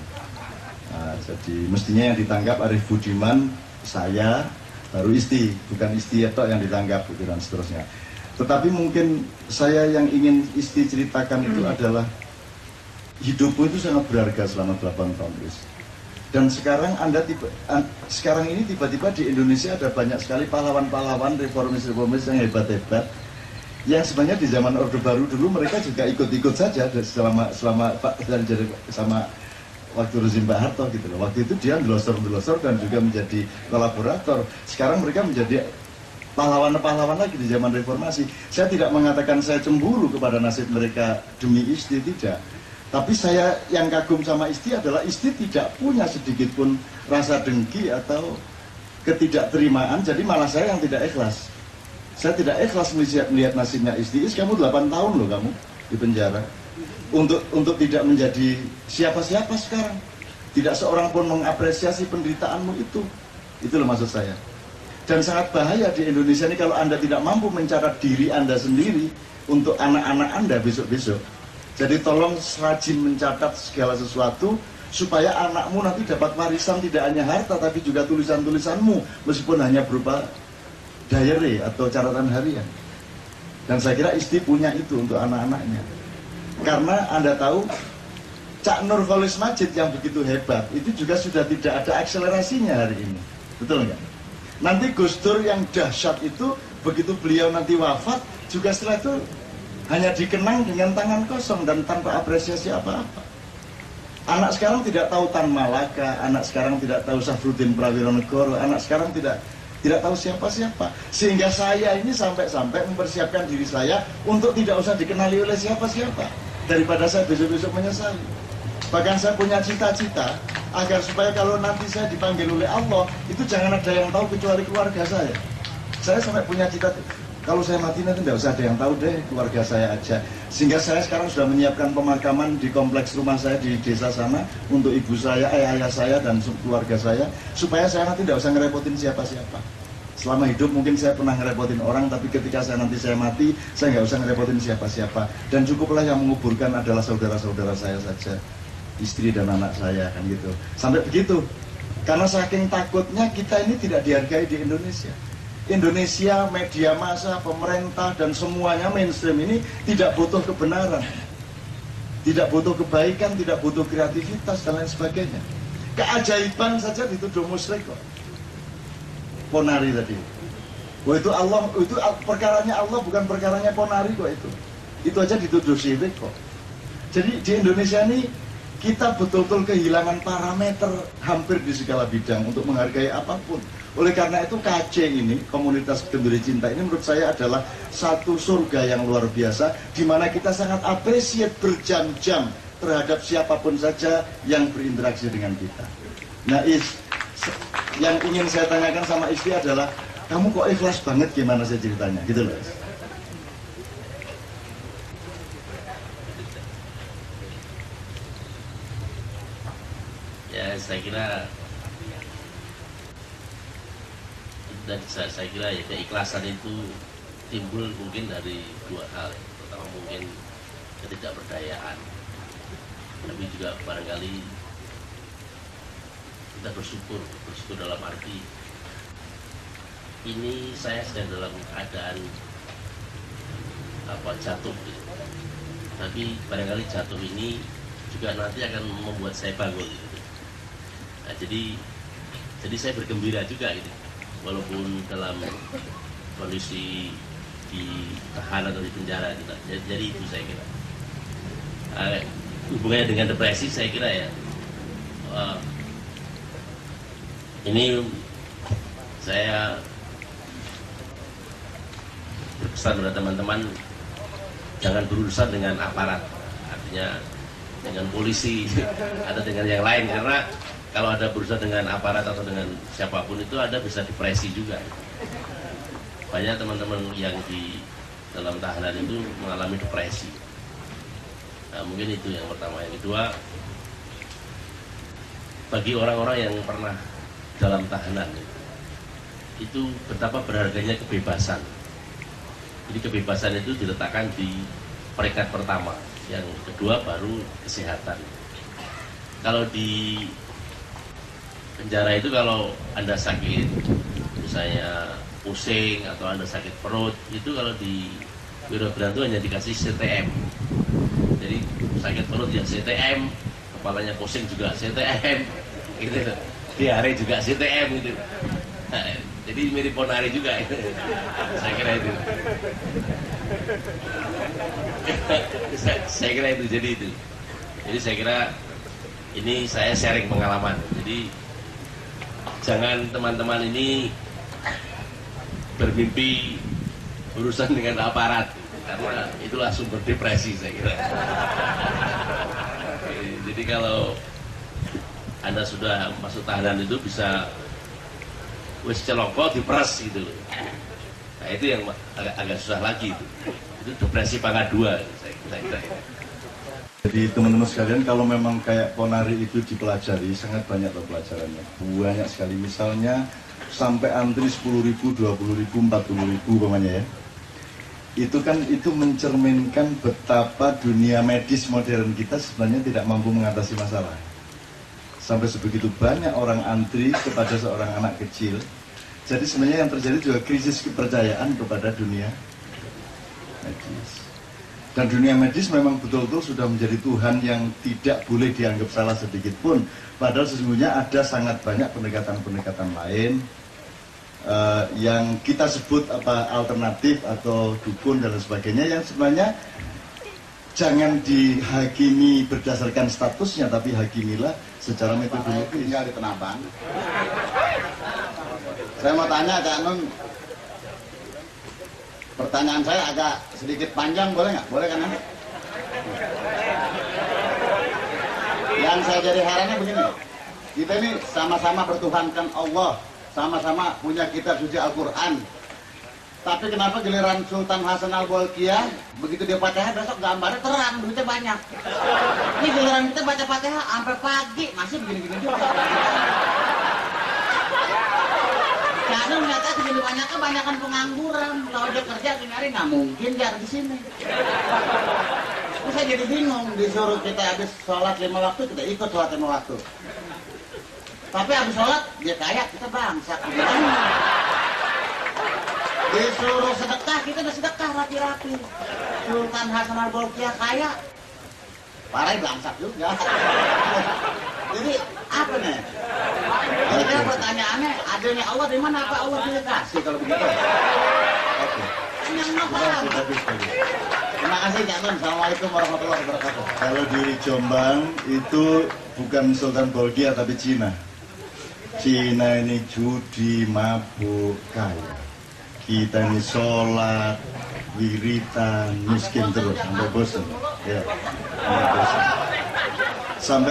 Nah, jadi mestinya yang ditangkap Arif Budiman, saya, baru Isti, bukan Isti atau yang ditangkap gitu dan seterusnya. Tetapi mungkin saya yang ingin Isti ceritakan itu adalah hidupmu itu sangat berharga selama 8 tahun, Chris. Dan sekarang sekarang ini tiba-tiba di Indonesia ada banyak sekali pahlawan-pahlawan reformis-reformis yang hebat-hebat, yang sebenarnya di zaman Orde Baru dulu mereka juga ikut-ikut saja selama Pak jadi sama waktu rezim Pak Harto gitu loh. Waktu itu dia ndelosor-ndelosor dan juga menjadi kolaborator. Sekarang mereka menjadi pahlawan-pahlawan lagi di zaman reformasi. Saya tidak mengatakan saya cemburu kepada nasib mereka demi Isti, tidak. Tapi saya yang kagum sama Isti adalah Isti tidak punya sedikit pun rasa dengki atau ketidakterimaan, jadi malah saya yang tidak ikhlas. Saya tidak ikhlas melihat nasibnya Isti. Kamu 8 tahun loh kamu di penjara. Untuk tidak menjadi siapa-siapa sekarang. Tidak seorang pun mengapresiasi penderitaanmu itu. Itu loh maksud saya. Dan sangat bahaya di Indonesia ini kalau Anda tidak mampu mencatat diri Anda sendiri untuk anak-anak Anda besok-besok. Jadi tolong rajin mencatat segala sesuatu supaya anakmu nanti dapat warisan tidak hanya harta tapi juga tulisan-tulisanmu meskipun hanya berupa diary atau catatan harian. Dan saya kira Isti punya itu untuk anak-anaknya. Karena Anda tahu Cak Nur Kholis Majid yang begitu hebat itu juga sudah tidak ada akselerasinya hari ini. Betul nggak? Nanti Gus Dur yang dahsyat itu begitu beliau nanti wafat juga setelah itu hanya dikenang dengan tangan kosong dan tanpa apresiasi apa-apa. Anak sekarang tidak tahu Tan Malaka, anak sekarang tidak tahu Safruddin Prawironegoro, anak sekarang tidak tahu siapa-siapa. Sehingga saya ini sampai-sampai mempersiapkan diri saya untuk tidak usah dikenali oleh siapa-siapa. Daripada saya besok-besok menyesali. Bahkan saya punya cita-cita agar supaya kalau nanti saya dipanggil oleh Allah, itu jangan ada yang tahu kecuali keluarga saya. Saya sampai punya cita-cita. Kalau saya mati nanti tidak usah ada yang tahu deh, keluarga saya aja. Sehingga saya sekarang sudah menyiapkan pemakaman di kompleks rumah saya di desa sana untuk ibu saya, ayah saya dan keluarga saya, supaya saya nanti tidak usah ngerepotin siapa-siapa. Selama hidup mungkin saya pernah ngerepotin orang, tapi ketika saya mati, saya nggak usah ngerepotin siapa-siapa. Dan cukuplah yang menguburkan adalah saudara-saudara saya saja, istri dan anak saya, kan gitu. Sampai begitu. Karena saking takutnya kita ini tidak dihargai di Indonesia. Indonesia, media massa, pemerintah, dan semuanya mainstream ini tidak butuh kebenaran. Tidak butuh kebaikan, tidak butuh kreativitas, dan lain sebagainya. Keajaiban saja dituduh musyrik kok. Ponari tadi. Wah itu Allah, itu perkaranya Allah bukan perkaranya Ponari kok itu. Itu aja dituduh syirik kok. Jadi di Indonesia ini kita betul-betul kehilangan parameter hampir di segala bidang untuk menghargai apapun. Oleh karena itu KC ini, Komunitas Genduri Cinta ini menurut saya adalah satu surga yang luar biasa di mana kita sangat appreciate berjam-jam terhadap siapapun saja yang berinteraksi dengan kita. Nah yang ingin saya tanyakan sama istri adalah, kamu kok ikhlas banget gimana saya ceritanya, gitu loh. Ya saya kira dan saya kira ya keikhlasan itu timbul mungkin dari dua hal. Pertama mungkin ketidakberdayaan, tapi juga barangkali kita bersyukur dalam arti ini saya sedang dalam keadaan jatuh gitu. Tapi barangkali jatuh ini juga nanti akan membuat saya bangun gitu. Nah, jadi saya bergembira juga gitu. Walaupun dalam kondisi di tahanan atau di penjara kita. Jadi itu saya kira hubungannya dengan depresi saya kira ya ini saya berpesan pada teman-teman jangan berurusan dengan aparat, artinya dengan polisi atau dengan yang lain, karena kalau ada berurusan dengan aparat atau dengan siapapun itu ada bisa depresi juga. Banyak teman-teman yang di dalam tahanan itu mengalami depresi. Nah, mungkin itu yang pertama. Yang kedua, bagi orang-orang yang pernah dalam tahanan itu betapa berharganya kebebasan. Jadi kebebasan itu diletakkan di peringkat pertama. Yang kedua baru kesehatan. Kalau di penjara itu kalau Anda sakit, misalnya pusing atau Anda sakit perut, itu kalau di Biro Berantu hanya dikasih CTM. Jadi sakit perut ya CTM, kepalanya pusing juga CTM, gitu. Diare juga CTM gitu. Nah, jadi mirip Ponari juga, saya kira itu. saya kira itu, jadi itu. Jadi saya kira ini saya sharing pengalaman. Jadi jangan teman-teman ini bermimpi urusan dengan aparat, karena itulah sumber depresi saya kira. Jadi kalau Anda sudah masuk tahanan itu bisa wis celoko diperas gitu. Nah itu yang agak susah lagi itu. Itu depresi pangkat 2 saya kira. Jadi teman-teman sekalian, kalau memang kayak Ponari itu dipelajari, sangat banyak loh pelajarannya. Banyak sekali, misalnya sampai antri 10.000, 20.000, 40.000 umpamanya ya. Itu kan itu mencerminkan betapa dunia medis modern kita sebenarnya tidak mampu mengatasi masalah. Sampai sebegitu banyak orang antri kepada seorang anak kecil. Jadi sebenarnya yang terjadi juga krisis kepercayaan kepada dunia medis. Dan dunia medis memang betul-betul sudah menjadi Tuhan yang tidak boleh dianggap salah sedikit pun. Padahal sesungguhnya ada sangat banyak pendekatan-pendekatan lain yang kita sebut apa alternatif atau dukun dan sebagainya, yang sebenarnya jangan dihakimi berdasarkan statusnya, tapi hakimilah secara metodologis. Tinggal di Tenabang. Saya mau tanya Cak Nun, pertanyaan saya agak sedikit panjang, boleh nggak? Boleh kan? Yang saya jadi herannya begini, kita ini sama-sama bertuhankan Allah, sama-sama punya kitab suci Al-Quran. Tapi kenapa giliran Sultan Hasan Al-Bolkiah, begitu dia Fatihah besok gambarnya terang, duitnya banyak. Ini giliran kita baca Fatihah sampai pagi, masih begini-gini juga. Karena ternyata segini banyaknya kebanyakan pengangguran. Kalau dia kerja gini hari nggak mungkin dia ada di sini. Terus saya jadi bingung, disuruh kita habis sholat 5 waktu, kita ikut sholat 5 waktu. Tapi habis sholat dia kaya, kita bangsa. Disuruh sedekah, kita udah sedekah rapi-rapi. Sultan Hasan Al-Bolkiah kaya, parah bangsak juga. Jadi apa nih? Kira-kira pertanyaannya, adanya Allah di mana, apa Allah dikasih kalau begitu? Oke. Yang nggak paham. Terima kasih Cak Nun. Assalamualaikum warahmatullahi wabarakatuh. Kalau di Jombang itu bukan Sultan Bolkiah tapi Cina. Cina ini judi, mabuk, kaya. Kita ini sholat, wiritan, miskin terus sampai bosan. Ya, sampai bosan.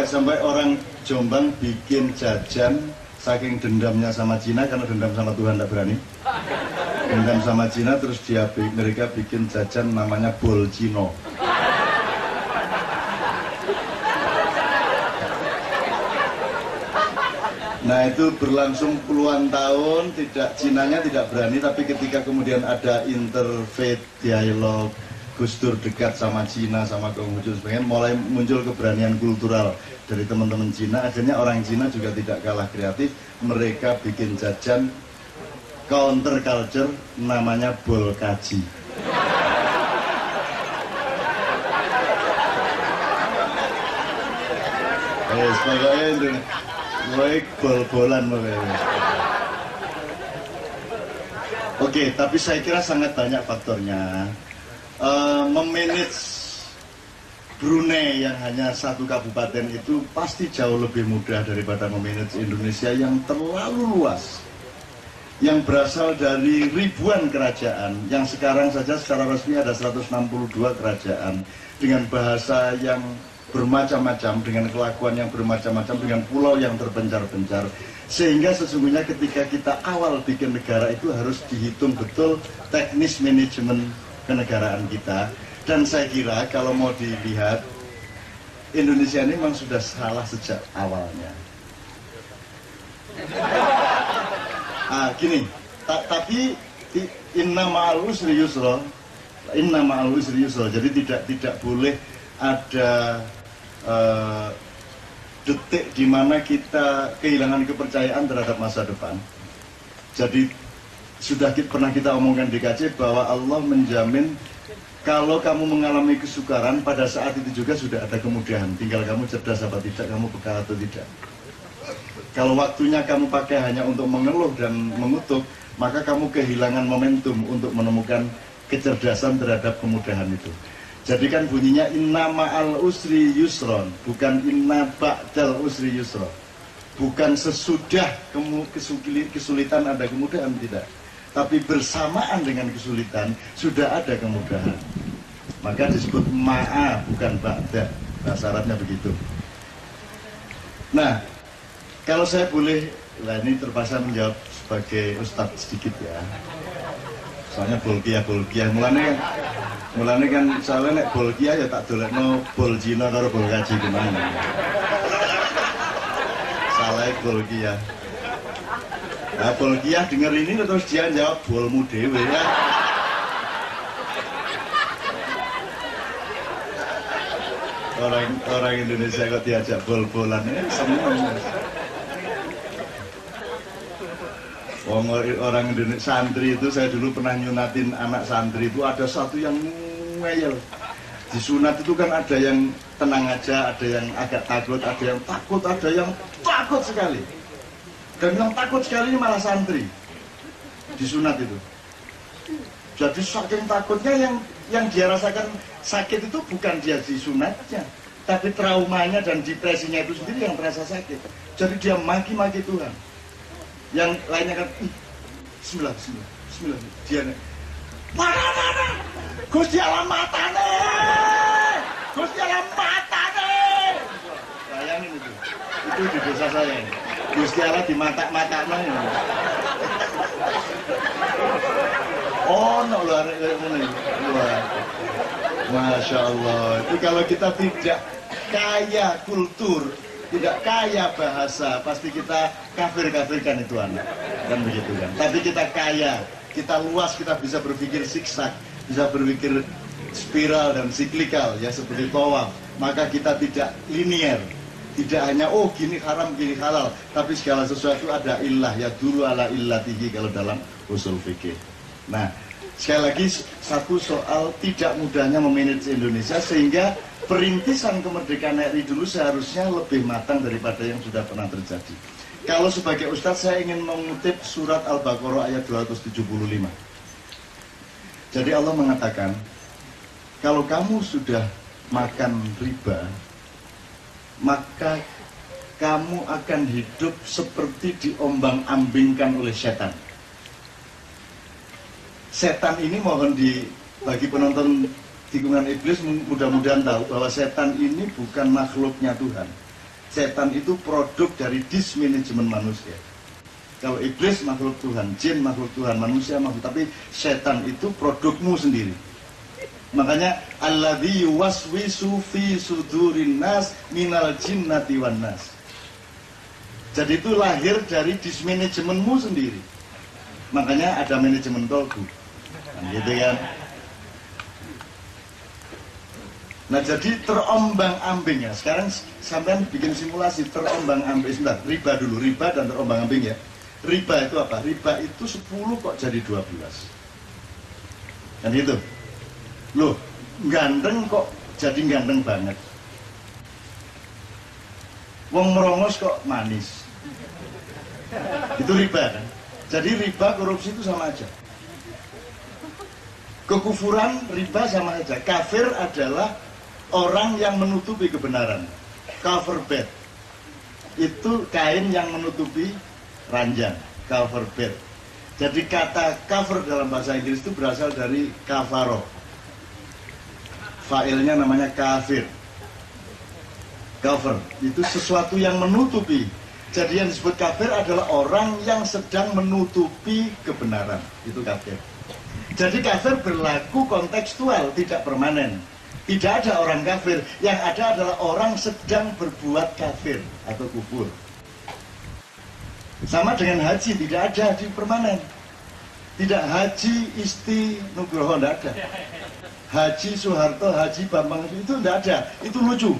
Sampai orang Jombang bikin jajan saking dendamnya sama Cina, karena dendam sama Tuhan tidak berani. Dendam sama Cina, terus mereka bikin jajan namanya bol Cino. Nah itu berlangsung puluhan tahun, Cinanya tidak berani, tapi ketika kemudian ada interfaith dialog, Gus Dur dekat sama Cina, sama Konghucu sebagainya, mulai muncul keberanian kultural dari teman-teman Cina. Akhirnya orang Cina juga tidak kalah kreatif, mereka bikin jajan counter culture namanya bol kaji. Pokoknya itu bol-bolan. Oke, tapi saya kira sangat banyak faktornya. Memanage Brunei yang hanya satu kabupaten itu pasti jauh lebih mudah daripada memanage Indonesia yang terlalu luas, yang berasal dari ribuan kerajaan, yang sekarang saja secara resmi ada 162 kerajaan dengan bahasa yang bermacam-macam, dengan kelakuan yang bermacam-macam, dengan pulau yang terpencar-pencar, sehingga sesungguhnya ketika kita awal bikin negara itu harus dihitung betul teknis manajemen kenegaraan kita. Dan saya kira kalau mau dilihat, Indonesia ini memang sudah salah sejak awalnya. Gini, tapi inna ma'al usri yusra, jadi tidak boleh ada detik di mana kita kehilangan kepercayaan terhadap masa depan. Jadi pernah kita omongkan di KC bahwa Allah menjamin kalau kamu mengalami kesukaran, pada saat itu juga sudah ada kemudahan. Tinggal kamu cerdas apa tidak, kamu bekal atau tidak. Kalau waktunya kamu pakai hanya untuk mengeluh dan mengutuk, maka kamu kehilangan momentum untuk menemukan kecerdasan terhadap kemudahan itu. Jadi kan bunyinya inna ma'al usri yusron, bukan inna ba'dal usri yusron. Bukan sesudah kesulitan ada kemudahan, tidak. Tapi bersamaan dengan kesulitan sudah ada kemudahan. Maka disebut ma'a bukan ba'da. Bahasa Arabnya begitu. Nah, kalau saya boleh, ini terpaksa menjawab sebagai ustadz sedikit ya. Soalnya bolkiah. Mulane kan soalnya nek bolkiah ya tak dolekno bol Cina karo bol kaji gimana. Salah bolkiah. Nah, bolkiah denger ini terus dia jawab bolmu dewe ya. Orang Indonesia kok diajak bol-bolan ya seneng. Orang Indonesia santri itu, saya dulu pernah nyunatin anak santri itu, ada satu yang ngeyel. Di sunat itu kan ada yang tenang aja, ada yang agak takut, ada yang takut sekali. Dan yang takut sekali ini malah santri di sunat itu. Jadi saking takutnya yang dia rasakan sakit itu bukan dia di sunatnya, tapi traumanya dan depresinya itu sendiri yang terasa sakit. Jadi dia maki-maki Tuhan. Yang lainnya kan bismillah dia nih mana Gusti Allah matane bayangin itu di desa saya Gusti Allah di mata-matanya no luar Masya Allah. Itu kalau kita tidak kaya kultur, tidak kaya bahasa, pasti kita kafir-kafirkan itu anak. Kan begitu kan. Tapi kita kaya, kita luas, kita bisa berpikir zigzag, bisa berpikir spiral dan siklikal ya seperti tawaf. Maka kita tidak linear. Tidak hanya gini haram, gini halal, tapi segala sesuatu ada illah, ya dulu ala illatihi kalau dalam usul fikih. Nah, sekali lagi satu soal tidak mudahnya memanage Indonesia, sehingga perintisan kemerdekaan RI dulu seharusnya lebih matang daripada yang sudah pernah terjadi. Kalau sebagai ustadz saya ingin mengutip surat Al-Baqarah ayat 275. Jadi Allah mengatakan, kalau kamu sudah makan riba, maka kamu akan hidup seperti diombang-ambingkan oleh setan. Setan ini mohon bagi penonton tikungan iblis mudah-mudahan tahu bahwa setan ini bukan makhluknya Tuhan. Setan itu produk dari dismanajemen manusia. Kalau iblis makhluk Tuhan, jin makhluk Tuhan, manusia makhluk, tapi setan itu produkmu sendiri. Makanya alladzi yuwaswisu fi sudurin nas minal jinnati wan nas. Jadi itu lahir dari dismanajemenmu sendiri. Makanya ada manajemen kolbu. Gitu kan. Nah jadi terombang-ambing ya. Sekarang sampean bikin simulasi terombang-ambing. Sebentar, riba dulu, riba dan terombang-ambing ya. Riba itu apa? Riba itu 10 kok jadi 12. Kan gitu. Loh, ganteng kok jadi ganteng banget. Wong merongos kok manis. Itu riba kan. Jadi riba korupsi itu sama aja. Kekufuran riba sama aja. Kafir adalah orang yang menutupi kebenaran. Cover bed. Itu kain yang menutupi ranjang. Cover bed. Jadi kata cover dalam bahasa Inggris itu berasal dari kafaro. Failnya namanya kafir. Cover. Itu sesuatu yang menutupi. Jadi yang disebut kafir adalah orang yang sedang menutupi kebenaran. Itu kafir. Jadi kafir berlaku kontekstual, tidak permanen. Tidak ada orang kafir, yang ada adalah orang sedang berbuat kafir atau kufur. Sama dengan haji, tidak ada haji permanen. Tidak haji Isti Nugroho, tidak ada. Haji Soeharto, haji Bambang itu tidak ada, itu lucu.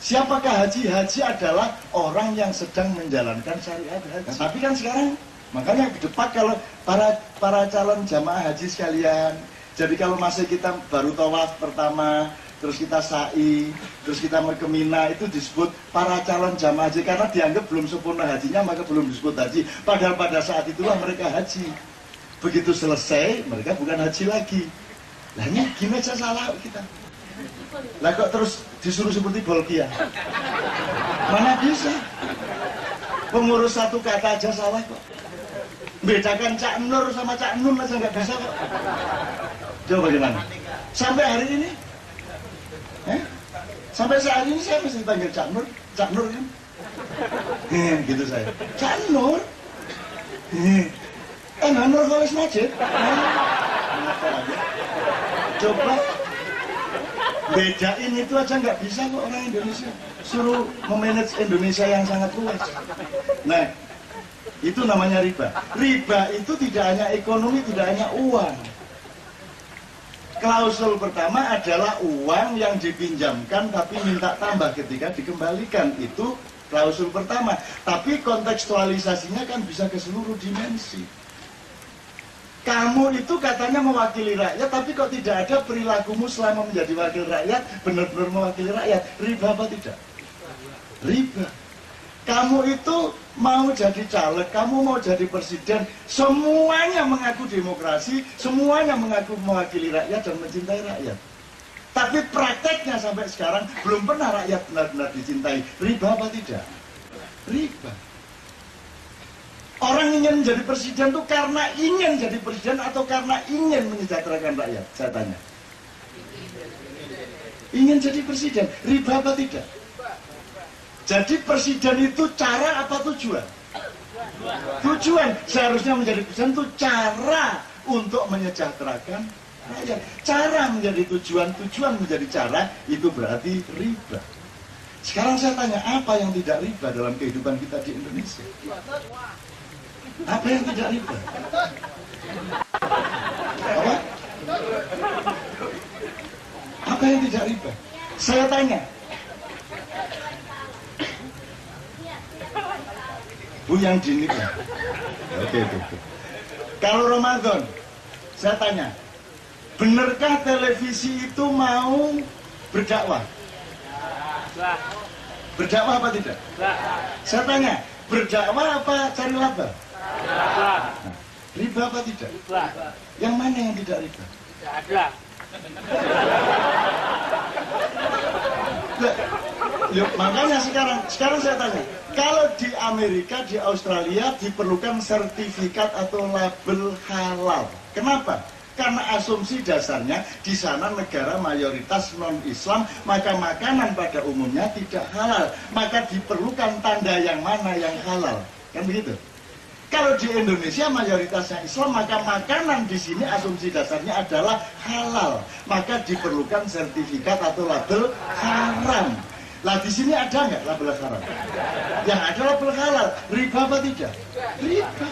Siapakah haji? Haji adalah orang yang sedang menjalankan syariat haji. Tapi kan sekarang, makanya ke depan kalau para calon jamaah haji sekalian, jadi kalau masih kita baru tawaf pertama, terus kita sa'i, terus kita mau ke Mina, itu disebut para calon jamaah haji karena dianggap belum sempurna hajinya, maka belum disebut haji. Padahal pada saat itulah mereka haji. Begitu selesai, mereka bukan haji lagi. Nah ini gimana aja salah kita. Lah kok terus disuruh seperti Bolkiah? Mana bisa? Pengurus satu kata aja salah kok. Bedakan Cak Nur sama Cak Nun aja nggak bisa kok. Coba bagaimana? Sampai hari ini? Sampai saat ini saya masih panggil Cak Nur kan? Gitu saya. Cak Nur? Nur Kholis Majid? Coba bedain itu aja nggak bisa kok orang Indonesia. Suruh memanage Indonesia yang sangat luas. Nah, itu namanya riba. Riba itu tidak hanya ekonomi, tidak hanya uang. Klausul pertama adalah uang yang dipinjamkan tapi minta tambah ketika dikembalikan. Itu klausul pertama. Tapi kontekstualisasinya kan bisa ke seluruh dimensi. Kamu itu katanya mewakili rakyat, tapi kok tidak ada perilakumu selama menjadi wakil rakyat, benar-benar mewakili rakyat. Riba apa tidak? Riba. Kamu itu mau jadi caleg, kamu mau jadi presiden, semuanya mengaku demokrasi, semuanya mengaku mewakili rakyat dan mencintai rakyat. Tapi prakteknya sampai sekarang belum pernah rakyat benar-benar dicintai. Riba apa tidak? Riba. Orang ingin menjadi presiden itu karena ingin jadi presiden atau karena ingin menyejahterakan rakyat? Saya tanya. Ingin jadi presiden, riba apa tidak? Jadi presiden itu cara apa tujuan? Tujuan. Seharusnya menjadi presiden itu cara untuk menyejahterakan rakyat. Cara menjadi tujuan, tujuan menjadi cara, itu berarti riba. Sekarang saya tanya, apa yang tidak riba dalam kehidupan kita di Indonesia? Apa yang tidak riba? Apa? Apa yang tidak riba? Saya tanya. Bu yang dinikah. Oke. Kalau Ramadan, saya tanya, benarkah televisi itu mau berdakwah? Berdakwah apa tidak? Saya tanya, berdakwah apa cari laba? Nah, riba apa tidak? Yang mana yang tidak riba? Tidak ada. Yuk, makanya sekarang saya tanya, kalau di Amerika, di Australia diperlukan sertifikat atau label halal. Kenapa? Karena asumsi dasarnya di sana negara mayoritas non-Islam, maka makanan pada umumnya tidak halal. Maka diperlukan tanda yang mana yang halal. Kan begitu? Kalau di Indonesia mayoritasnya Islam, maka makanan di sini asumsi dasarnya adalah halal. Maka diperlukan sertifikat atau label haram. Lah di sini ada nggak label haram? Yang ada label halal. Riba apa tidak? Riba.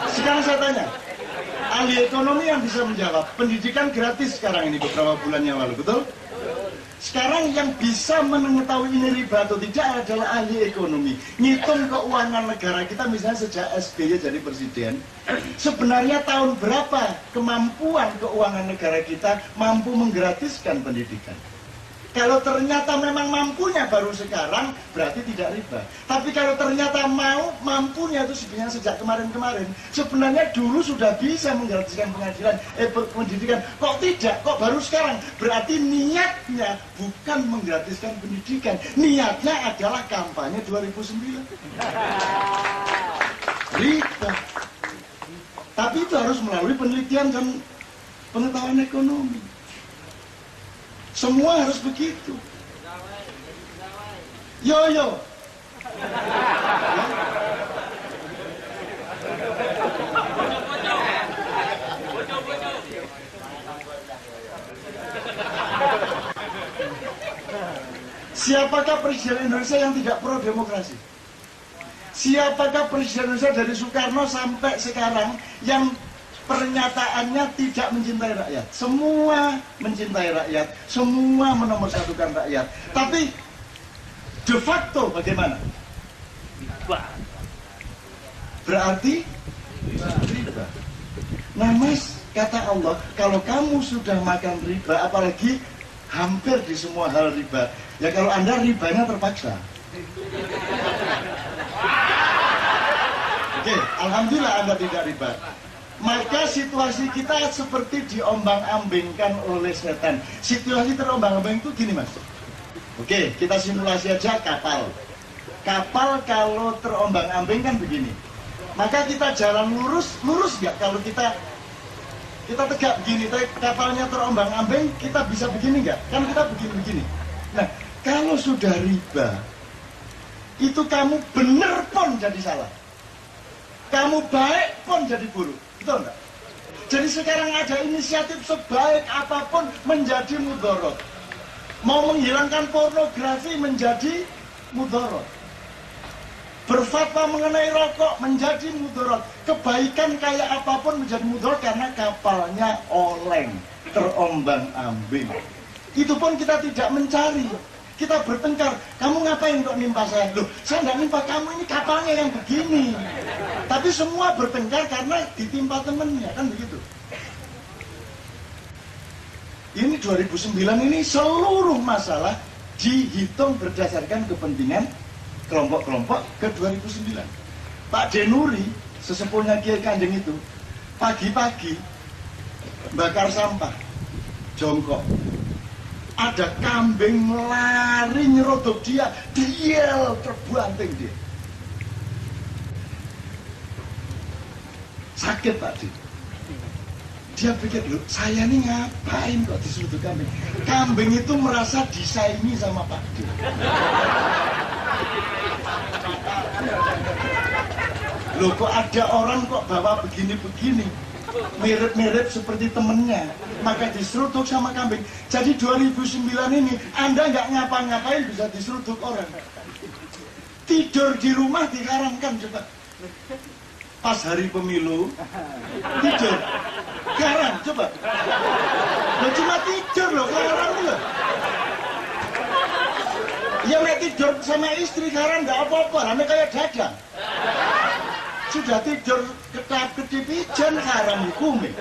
Sekarang saya tanya, ahli ekonomi yang bisa menjawab. Pendidikan gratis sekarang ini beberapa bulan yang lalu, betul? Sekarang yang bisa mengetahui ini riba atau tidak adalah ahli ekonomi. Ngitung keuangan negara kita misalnya sejak SBY jadi presiden, sebenarnya tahun berapa kemampuan keuangan negara kita mampu menggratiskan pendidikan. Kalau ternyata memang mampunya baru sekarang, berarti tidak riba. Tapi kalau ternyata mampunya itu sebenarnya sejak kemarin-kemarin, sebenarnya dulu sudah bisa menggratiskan pendidikan. Kok tidak? Kok baru sekarang? Berarti niatnya bukan menggratiskan pendidikan. Niatnya adalah kampanye 2009. Riba. Tapi itu harus melalui penelitian dan pengetahuan ekonomi. Semua harus begitu. Yo. Siapakah presiden Indonesia yang tidak pro demokrasi? Siapakah Presiden Indonesia dari Soekarno sampai sekarang yang pernyataannya tidak mencintai rakyat? Semua mencintai rakyat, semua menomorsatukan rakyat. Tapi de facto bagaimana? Berarti riba. Nah Mas, kata Allah, kalau kamu sudah makan riba, apalagi hampir di semua hal riba, ya kalau Anda ribanya terpaksa. Oke, alhamdulillah Anda tidak riba. Maka situasi kita seperti diombang-ambingkan oleh setan. Situasi terombang-ambing itu gini Mas. Oke, kita simulasi aja kapal. Kapal kalau terombang-ambing kan begini. Maka kita jalan lurus nggak? Kalau kita tegak begini, kapalnya terombang-ambing, kita bisa begini nggak? Kan kita begini-begini. Nah, kalau sudah riba, itu kamu bener pun jadi salah. Kamu baik pun jadi buruk. Betul enggak? Jadi sekarang ada inisiatif sebaik apapun menjadi mudorot. Mau menghilangkan pornografi menjadi mudorot. Berfatwa mengenai rokok menjadi mudorot. Kebaikan kayak apapun menjadi mudorot karena kapalnya oleng, terombang-ambing. Itu pun kita tidak mencari. Kita bertengkar, kamu ngapain kok nimpa saya? Loh, saya nggak nimpa kamu, ini kapalnya yang begini. Tapi semua bertengkar karena ditimpa temennya, kan begitu. Ini 2009 ini seluruh masalah dihitung berdasarkan kepentingan kelompok-kelompok ke 2009. Pak Denuri, sesepuhnya Kiai Kanjeng itu, pagi-pagi bakar sampah, jongkok. Ada kambing lari nyerodok dia terbanting dia. Sakit tadi. Dia pikir, loh saya ini ngapain kok diseruduk kambing? Kambing itu merasa disaingi sama Pak D. Loh kok ada orang kok bawa begini-begini, mirip-mirip seperti temennya, maka diseruduk sama kambing. Jadi 2009 ini Anda nggak ngapa-ngapain bisa diseruduk orang. Tidur di rumah diharamkan coba. Pas hari pemilu tidur haram coba. Loh cuma tidur loh haram loh. Ya nek tidur sama istri haram nggak apa-apa, namanya kayak dagang. Sudah tidur ketip ijan haram hukumnya.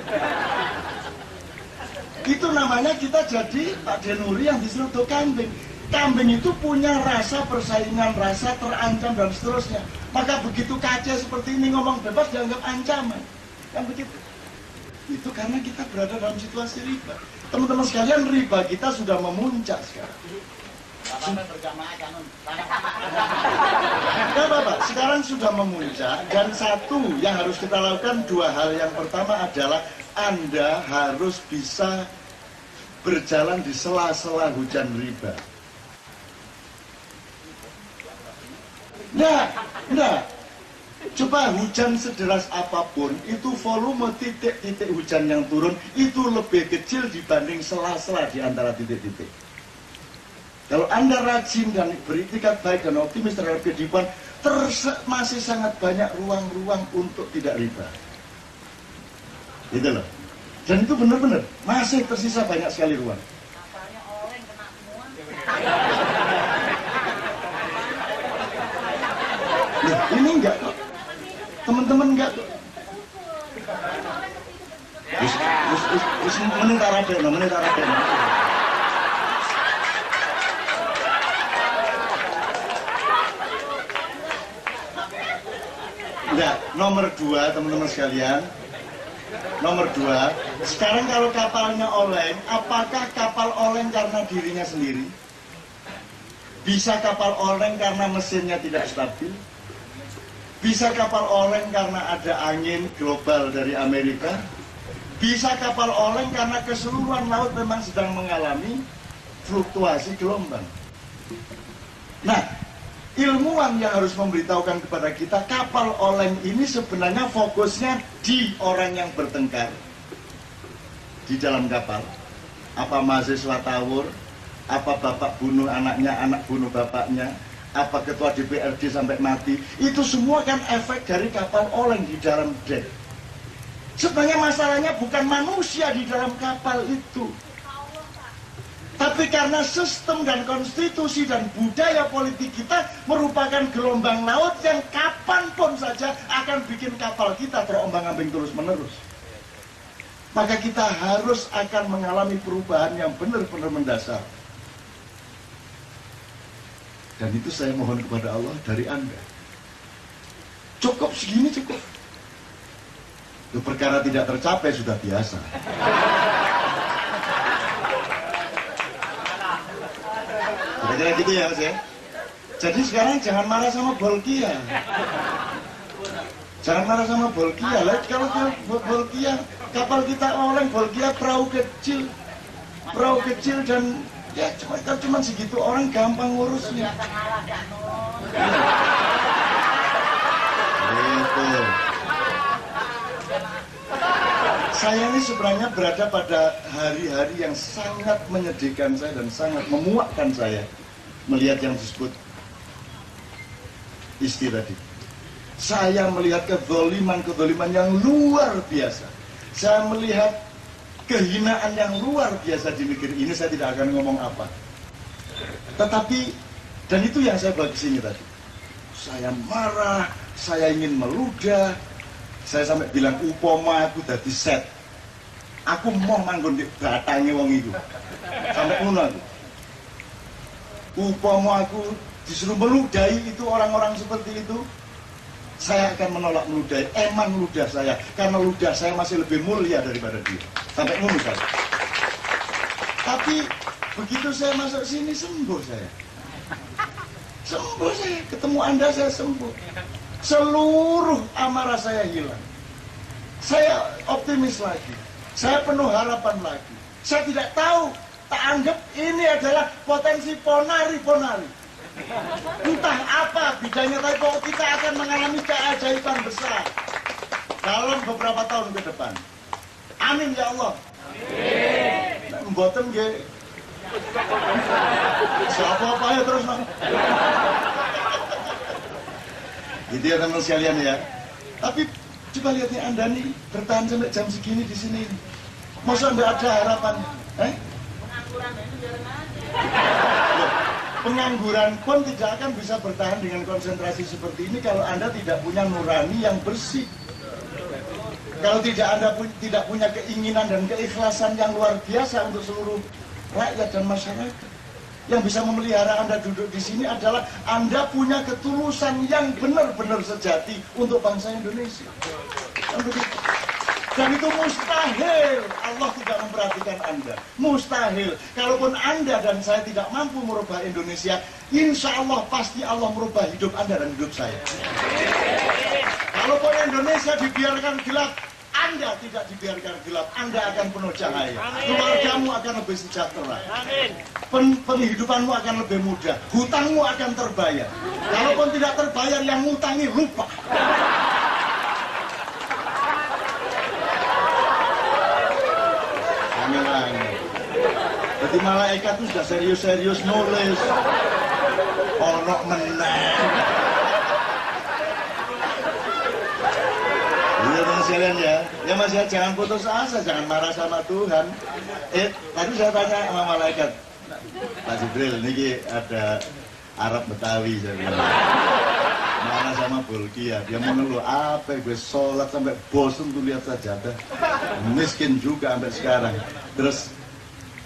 Itu namanya kita jadi Pak Denuri yang diseruduk kambing. Kambing itu punya rasa persaingan, rasa terancam dan seterusnya. Maka begitu kaca seperti ini ngomong bebas dianggap ancaman. Kan begitu. Itu karena kita berada dalam situasi riba. Teman-teman sekalian, riba kita sudah memuncak sekarang. Ya Bapak, sekarang sudah memuncak dan satu yang harus kita lakukan, dua hal. Yang pertama adalah Anda harus bisa berjalan di sela-sela hujan riba. Nah, coba hujan sederas apapun, itu volume titik-titik hujan yang turun itu lebih kecil dibanding sela-sela di antara titik-titik. Kalau Anda rajin dan beritikat baik dan optimis terhadap kehidupan, masih sangat banyak ruang-ruang untuk tidak riba. Gitu loh. Dan itu benar-benar masih tersisa banyak sekali ruang. Asalnya oleng kena semua. Nah, ini enggak kok. Teman-teman enggak kok. Menentara dena. Enggak, nomor 2 teman-teman sekalian. Nomor 2, sekarang kalau kapalnya oleng, apakah kapal oleng karena dirinya sendiri? Bisa kapal oleng karena mesinnya tidak stabil? Bisa kapal oleng karena ada angin global dari Amerika? Bisa kapal oleng karena keseluruhan laut memang sedang mengalami fluktuasi gelombang? Nah, ilmuwan yang harus memberitahukan kepada kita, kapal oleng ini sebenarnya fokusnya di orang yang bertengkar di dalam kapal. Apa mahasiswa tawur, apa bapak bunuh anaknya, anak bunuh bapaknya, apa ketua DPRD sampai mati, itu semua kan efek dari kapal oleng di dalam dek. Sebenarnya masalahnya bukan manusia di dalam kapal itu, tapi karena sistem dan konstitusi dan budaya politik kita merupakan gelombang laut yang kapanpun saja akan bikin kapal kita terombang-ambing terus-menerus. Maka kita harus akan mengalami perubahan yang benar-benar mendasar. Dan itu saya mohon kepada Allah dari Anda. Cukup segini cukup. Itu perkara tidak tercapai sudah biasa. Kira-kira gitu ya Mas ya. Jadi sekarang jangan marah sama Bolkia. Jangan marah sama Bolkia. Lihat kalau Bolkia, kapal kita oleng, Bolkia perahu kecil dan ya cuma segitu orang gampang ngurusnya. Gitu. Saya ini sebenarnya berada pada hari-hari yang sangat menyedihkan saya dan sangat memuakkan saya melihat yang disebut istri tadi. Saya melihat kezaliman yang luar biasa. Saya melihat kehinaan yang luar biasa di negeri ini. Saya tidak akan ngomong apa. Tetapi, dan itu yang saya bawa ke sini tadi. Saya marah, saya ingin meludah. Saya sampai bilang, upama aku dadi set. Aku mau manggon di batange wong itu. Sampai ngono aku. Upama aku disuruh meludahi itu orang-orang seperti itu, saya akan menolak meludahi. Emang ludah saya, karena ludah saya masih lebih mulia daripada dia. Sampai ngono saya. Tapi begitu saya masuk sini sembuh saya. Sembuh saya, ketemu Anda saya sembuh. Seluruh amarah saya hilang. Saya optimis lagi. Saya penuh harapan lagi. Saya tidak tahu, tak anggap ini adalah potensi ponari-ponari. Entah apa bidangnya, tapi pokok kita akan mengalami keajaiban besar dalam beberapa tahun ke depan. Amin ya Allah. Amin. Mboten nggih. Siapa-apa ya terus nang. Gitu ya teman sekalian ya. Tapi coba lihat nih Anda nih bertahan sampai jam segini di sini. Masa nggak ada harapan? Pengangguran itu biarin aja. Pengangguran pun tidak akan bisa bertahan dengan konsentrasi seperti ini kalau Anda tidak punya nurani yang bersih. Kalau Anda tidak punya keinginan dan keikhlasan yang luar biasa untuk seluruh rakyat dan masyarakat. Yang bisa memelihara Anda duduk di sini adalah Anda punya ketulusan yang benar-benar sejati untuk bangsa Indonesia. Dan itu mustahil Allah tidak memperhatikan Anda. Mustahil. Kalaupun Anda dan saya tidak mampu merubah Indonesia, insya Allah pasti Allah merubah hidup Anda dan hidup saya. Kalaupun Indonesia dibiarkan gelap, Anda tidak dibiarkan gelap. Anda akan penuh cahaya. Keluargamu akan lebih sejahtera. Penghidupanmu akan lebih mudah. Hutangmu akan terbayar. Kalaupun tidak terbayar, yang ngutangi lupa. Jadi malaikat itu sudah serius-serius nulis. Ono meneh. Iya teman sekalian ya. Ya Mas ya, jangan putus asa, jangan marah sama Tuhan. Tadi saya tanya sama malaikat, Pak Jibril, ini ada Arab Betawi saya bilang. Mana sama Bolkia, dia mengeluh apa gue sholat sampai bosan tuh lihat sajadah. Miskin juga sampai sekarang. Terus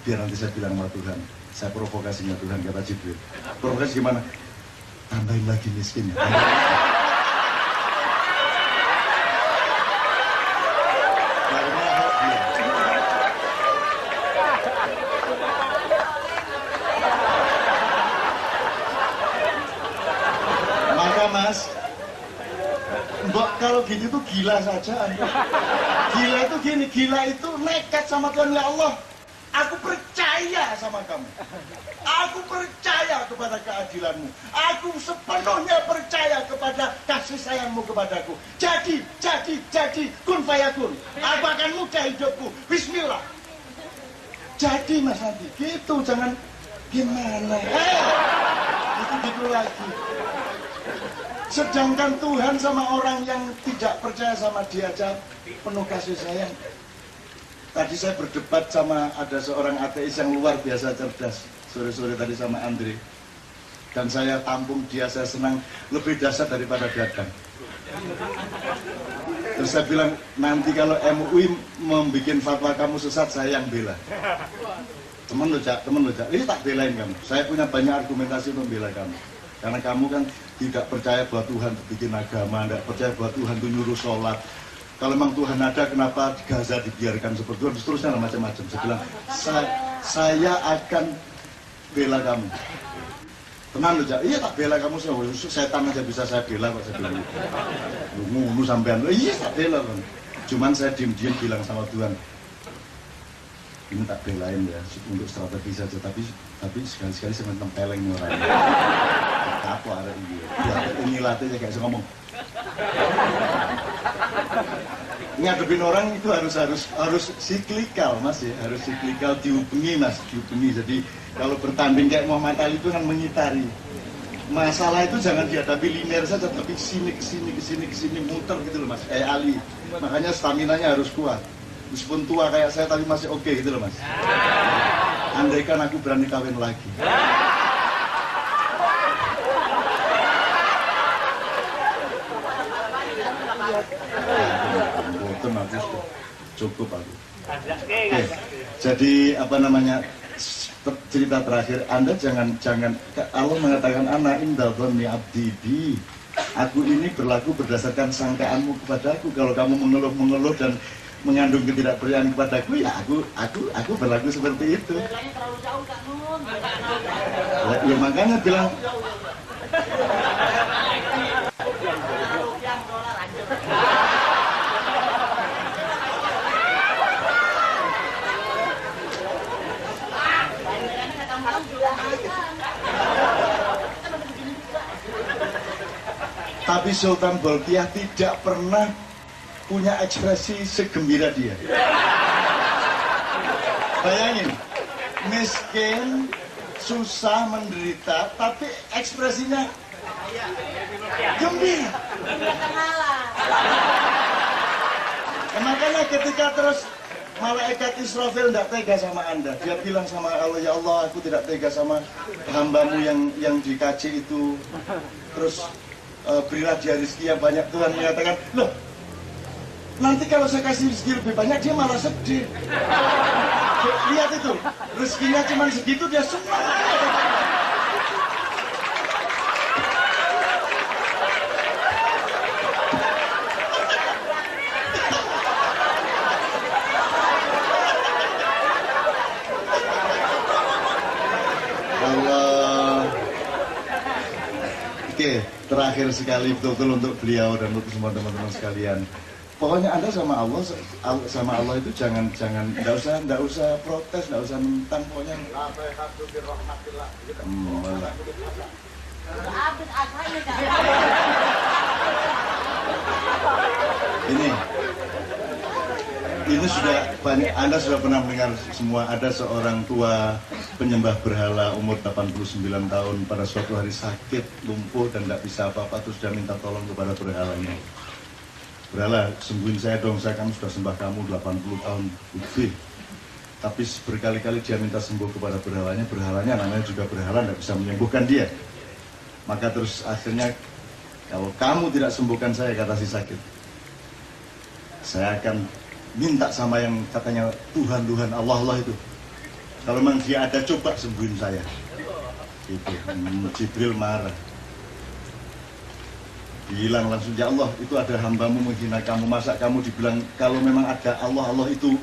biar nanti saya bilang sama Tuhan, saya provokasinya Tuhan, kata Jibril. Provokasi gimana? Tambahin lagi miskin ya. Maka Mas, Mbak kalau gitu tuh gila saja. Gila itu gini, gila itu nekat sama Tuhan. Ya Allah, aku percaya sama kamu. Aku percaya kepada keadilanmu. Aku sepenuhnya percaya kepada kasih sayangmu kepadaku. Jadi, kun fayakun. Aku akan mudah hidupku. Bismillah. Jadi Mas Nanti, gitu, jangan gimana. gitu lagi. Sedangkan Tuhan sama orang yang tidak percaya sama dia aja penuh kasih sayang. Tadi saya berdebat sama ada seorang ateis yang luar biasa cerdas sore-sore tadi sama Andre. Dan saya tampung dia, saya senang, lebih dahsyat daripada Dadang. Terus saya bilang, nanti kalau MUI membuat fatwa kamu sesat, saya yang bela. Temen lo Cak, ini tak belain kamu. Saya punya banyak argumentasi untuk membela kamu. Karena kamu kan tidak percaya bahwa Tuhan bikin agama, tidak percaya bahwa Tuhan itu nyuruh sholat. Kalau memang Tuhan ada, kenapa Gaza dibiarkan seperti itu, seterusnya macam-macam. Saya bilang, saya akan bela kamu. Tenang lo Cak, iya tak bela kamu, setan aja bisa saya bela kok, saya bilang. Ngunu sampean, iya tak bela kan. Cuman saya diem-diem bilang sama Tuhan, ini tak belain ya, untuk strategi saja, tapi sekali-sekali saya tempeleng nih orang. Apa ada ini? Ini latihnya kayak ngomong. Ngadepin orang itu harus siklikal mas ya, harus siklikal, dihubungi mas, dihubungi. Jadi kalau bertanding kayak Muhammad Ali itu kan mengitari. Masalah itu jangan dihadapi linear saja, tapi kesini muter gitu loh mas. Ali, makanya staminanya harus kuat. Meskipun tua kayak saya tapi masih oke gitu loh mas. Andaikan aku berani kawin lagi. Cukup aku. Oke. Jadi apa namanya, cerita terakhir, Anda jangan Allah mengatakan anak indal dhanni abdi bi. Aku ini berlaku berdasarkan sangkaanmu kepadaku. Kalau kamu mengeluh dan mengandung ketidakpercayaan kepadaku, ya aku berlaku seperti itu. Terlalu jauh Kak Nun. Ya makanya bilang tapi Sultan Bolkiah tidak pernah punya ekspresi segembira dia. Bayangin, miskin, susah, menderita, tapi ekspresinya gembira. Makanya ketika terus malaikat Israfil tidak tega sama Anda, dia bilang sama Allah, ya Allah, aku tidak tega sama hambamu yang dikaji itu. Terus berilah dia rezeki yang banyak. Tuhan mengatakan, loh, nanti kalau saya kasih rezeki lebih banyak, dia malah sedih. Lihat itu, rezekinya cuma segitu, dia senang. Oke, terakhir sekali betul-betul untuk beliau dan untuk semua teman-teman sekalian. Pokoknya Anda sama Allah itu jangan enggak usah protes, enggak usah mentang, pokoknya Habis asalnya Kak. Ini sudah banyak, Anda sudah pernah mendengar semua, ada seorang tua penyembah berhala umur 89 tahun pada suatu hari sakit, lumpuh dan tidak bisa apa-apa, terus dia minta tolong kepada berhalanya. Berhala, sembuhin saya dong, saya kan sudah sembah kamu 80 tahun lebih. Tapi berkali-kali dia minta sembuh kepada berhalanya namanya juga berhala, tidak bisa menyembuhkan dia. Maka terus akhirnya, kalau kamu tidak sembuhkan saya, kata si sakit, saya akan minta sama yang katanya Tuhan Allah itu. Kalau memang dia ada, coba sembuhin saya. Itu Jibril marah. Bilang langsung, ya Allah, itu ada hambamu menghina kamu. Masa kamu dibilang kalau memang ada Allah itu,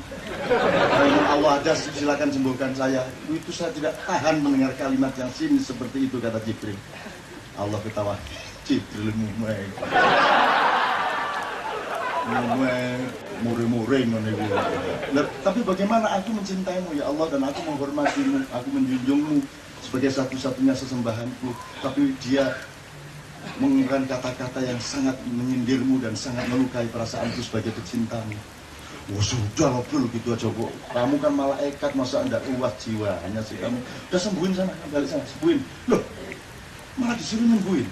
kalau memang Allah ada, silakan sembuhkan saya. Itu saya tidak tahan mendengar kalimat yang sinis seperti itu, kata Jibril. Allah ketawa. Jibril mureh-mureh. Tapi bagaimana aku mencintaimu ya Allah, dan aku menghormatimu, aku menjunjungmu sebagai satu-satunya sesembahanku. Tapi dia menggunakan kata-kata yang sangat menyindirmu dan sangat melukai perasaanku sebagai pecintamu. Wah sudah ngobrol gitu aja kok. Kamu kan malaikat, masa enggak kuat jiwanya sih kamu. Udah sembuhin sana, balik sana, sembuhin. Loh, malah disuruh nyembuhin.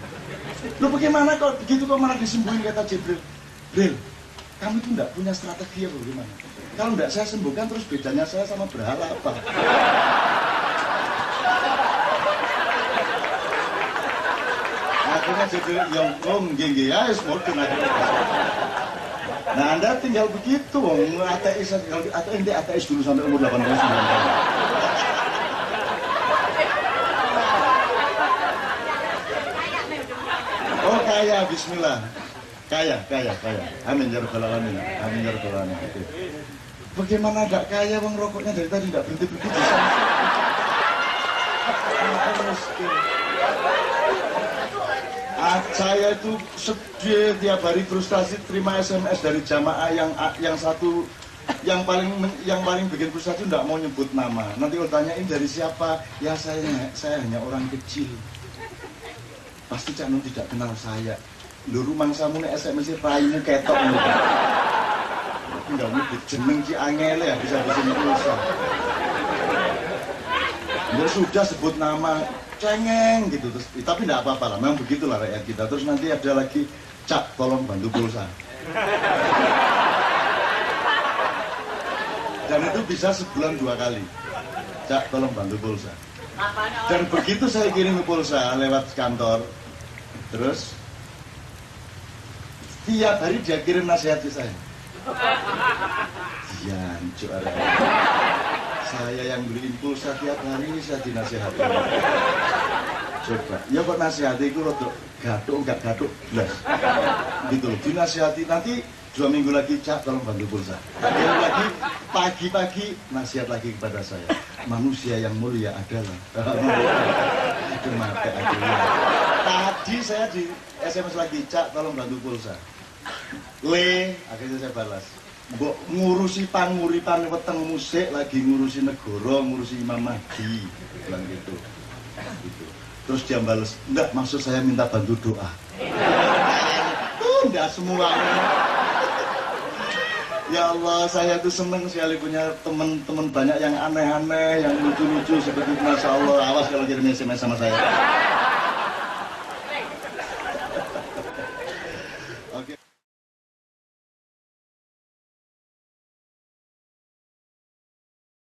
Loh bagaimana kalau begitu kok malah disembuhin, kata Jibril. Bril, kamu itu enggak punya strategi apa bagaimana? Kalau enggak saya sembuhkan, terus bedanya saya sama berhala apa? Akhirnya Jibril, yang nggih ya, mungkin akhirnya. Nah Anda tinggal begitu, ateis, atau ente ateis dulu sampai umur 89 tahun. Oh kaya, bismillah. Kaya. Amin ya rabbal alamin. Amin ya rabbal alamin. Oke. Bagaimana enggak kaya, bang, rokoknya dari tadi enggak berhenti. Saya itu sedih tiap hari, frustasi, terima SMS dari jamaah yang satu yang paling bikin frustasi enggak mau nyebut nama. Nanti kalau tanyain dari siapa, ya saya hanya orang kecil. Pasti Cak Nun tidak kenal saya. Lho rumang samu nek SMS raimu ketok lho. Tapi enggak nyebut jeneng Ki Angele ya bisa pulsa. Ya sudah sebut nama cengeng gitu terus, tapi enggak apa-apa lah, memang begitulah rakyat kita. Terus nanti ada lagi, Cak tolong bantu pulsa. Dan itu bisa sebulan 2 kali. Cak tolong bantu pulsa. Dan begitu saya kirim pulsa lewat kantor, terus tiap hari dia kirim nasihat ke saya. Jancuk arek. Saya yang beliin pulsa tiap hari saya dinasihati. Coba, ya kok nasihati itu rodok gatuk, enggak gatuk belas. Gitu loh, dinasihati nanti 2 minggu lagi, Cak tolong bantu pulsa. Akhirnya lagi pagi-pagi nasihat lagi kepada saya. Manusia yang mulia adalah itu mati akhirnya. Tadi saya di SMS lagi, Cak tolong bantu pulsa. Akhirnya saya balas. Mbok ngurusi panguripan weteng musik, lagi ngurusi negara, ngurusi Imam Mahdi, bilang gitu. Terus dia balas, enggak, maksud saya minta bantu doa. Enggak semuanya. Ya Allah, saya tuh seneng sekali punya teman-teman banyak yang aneh-aneh, yang lucu-lucu seperti itu. Masya Allah, awas kalau kirim SMS sama saya.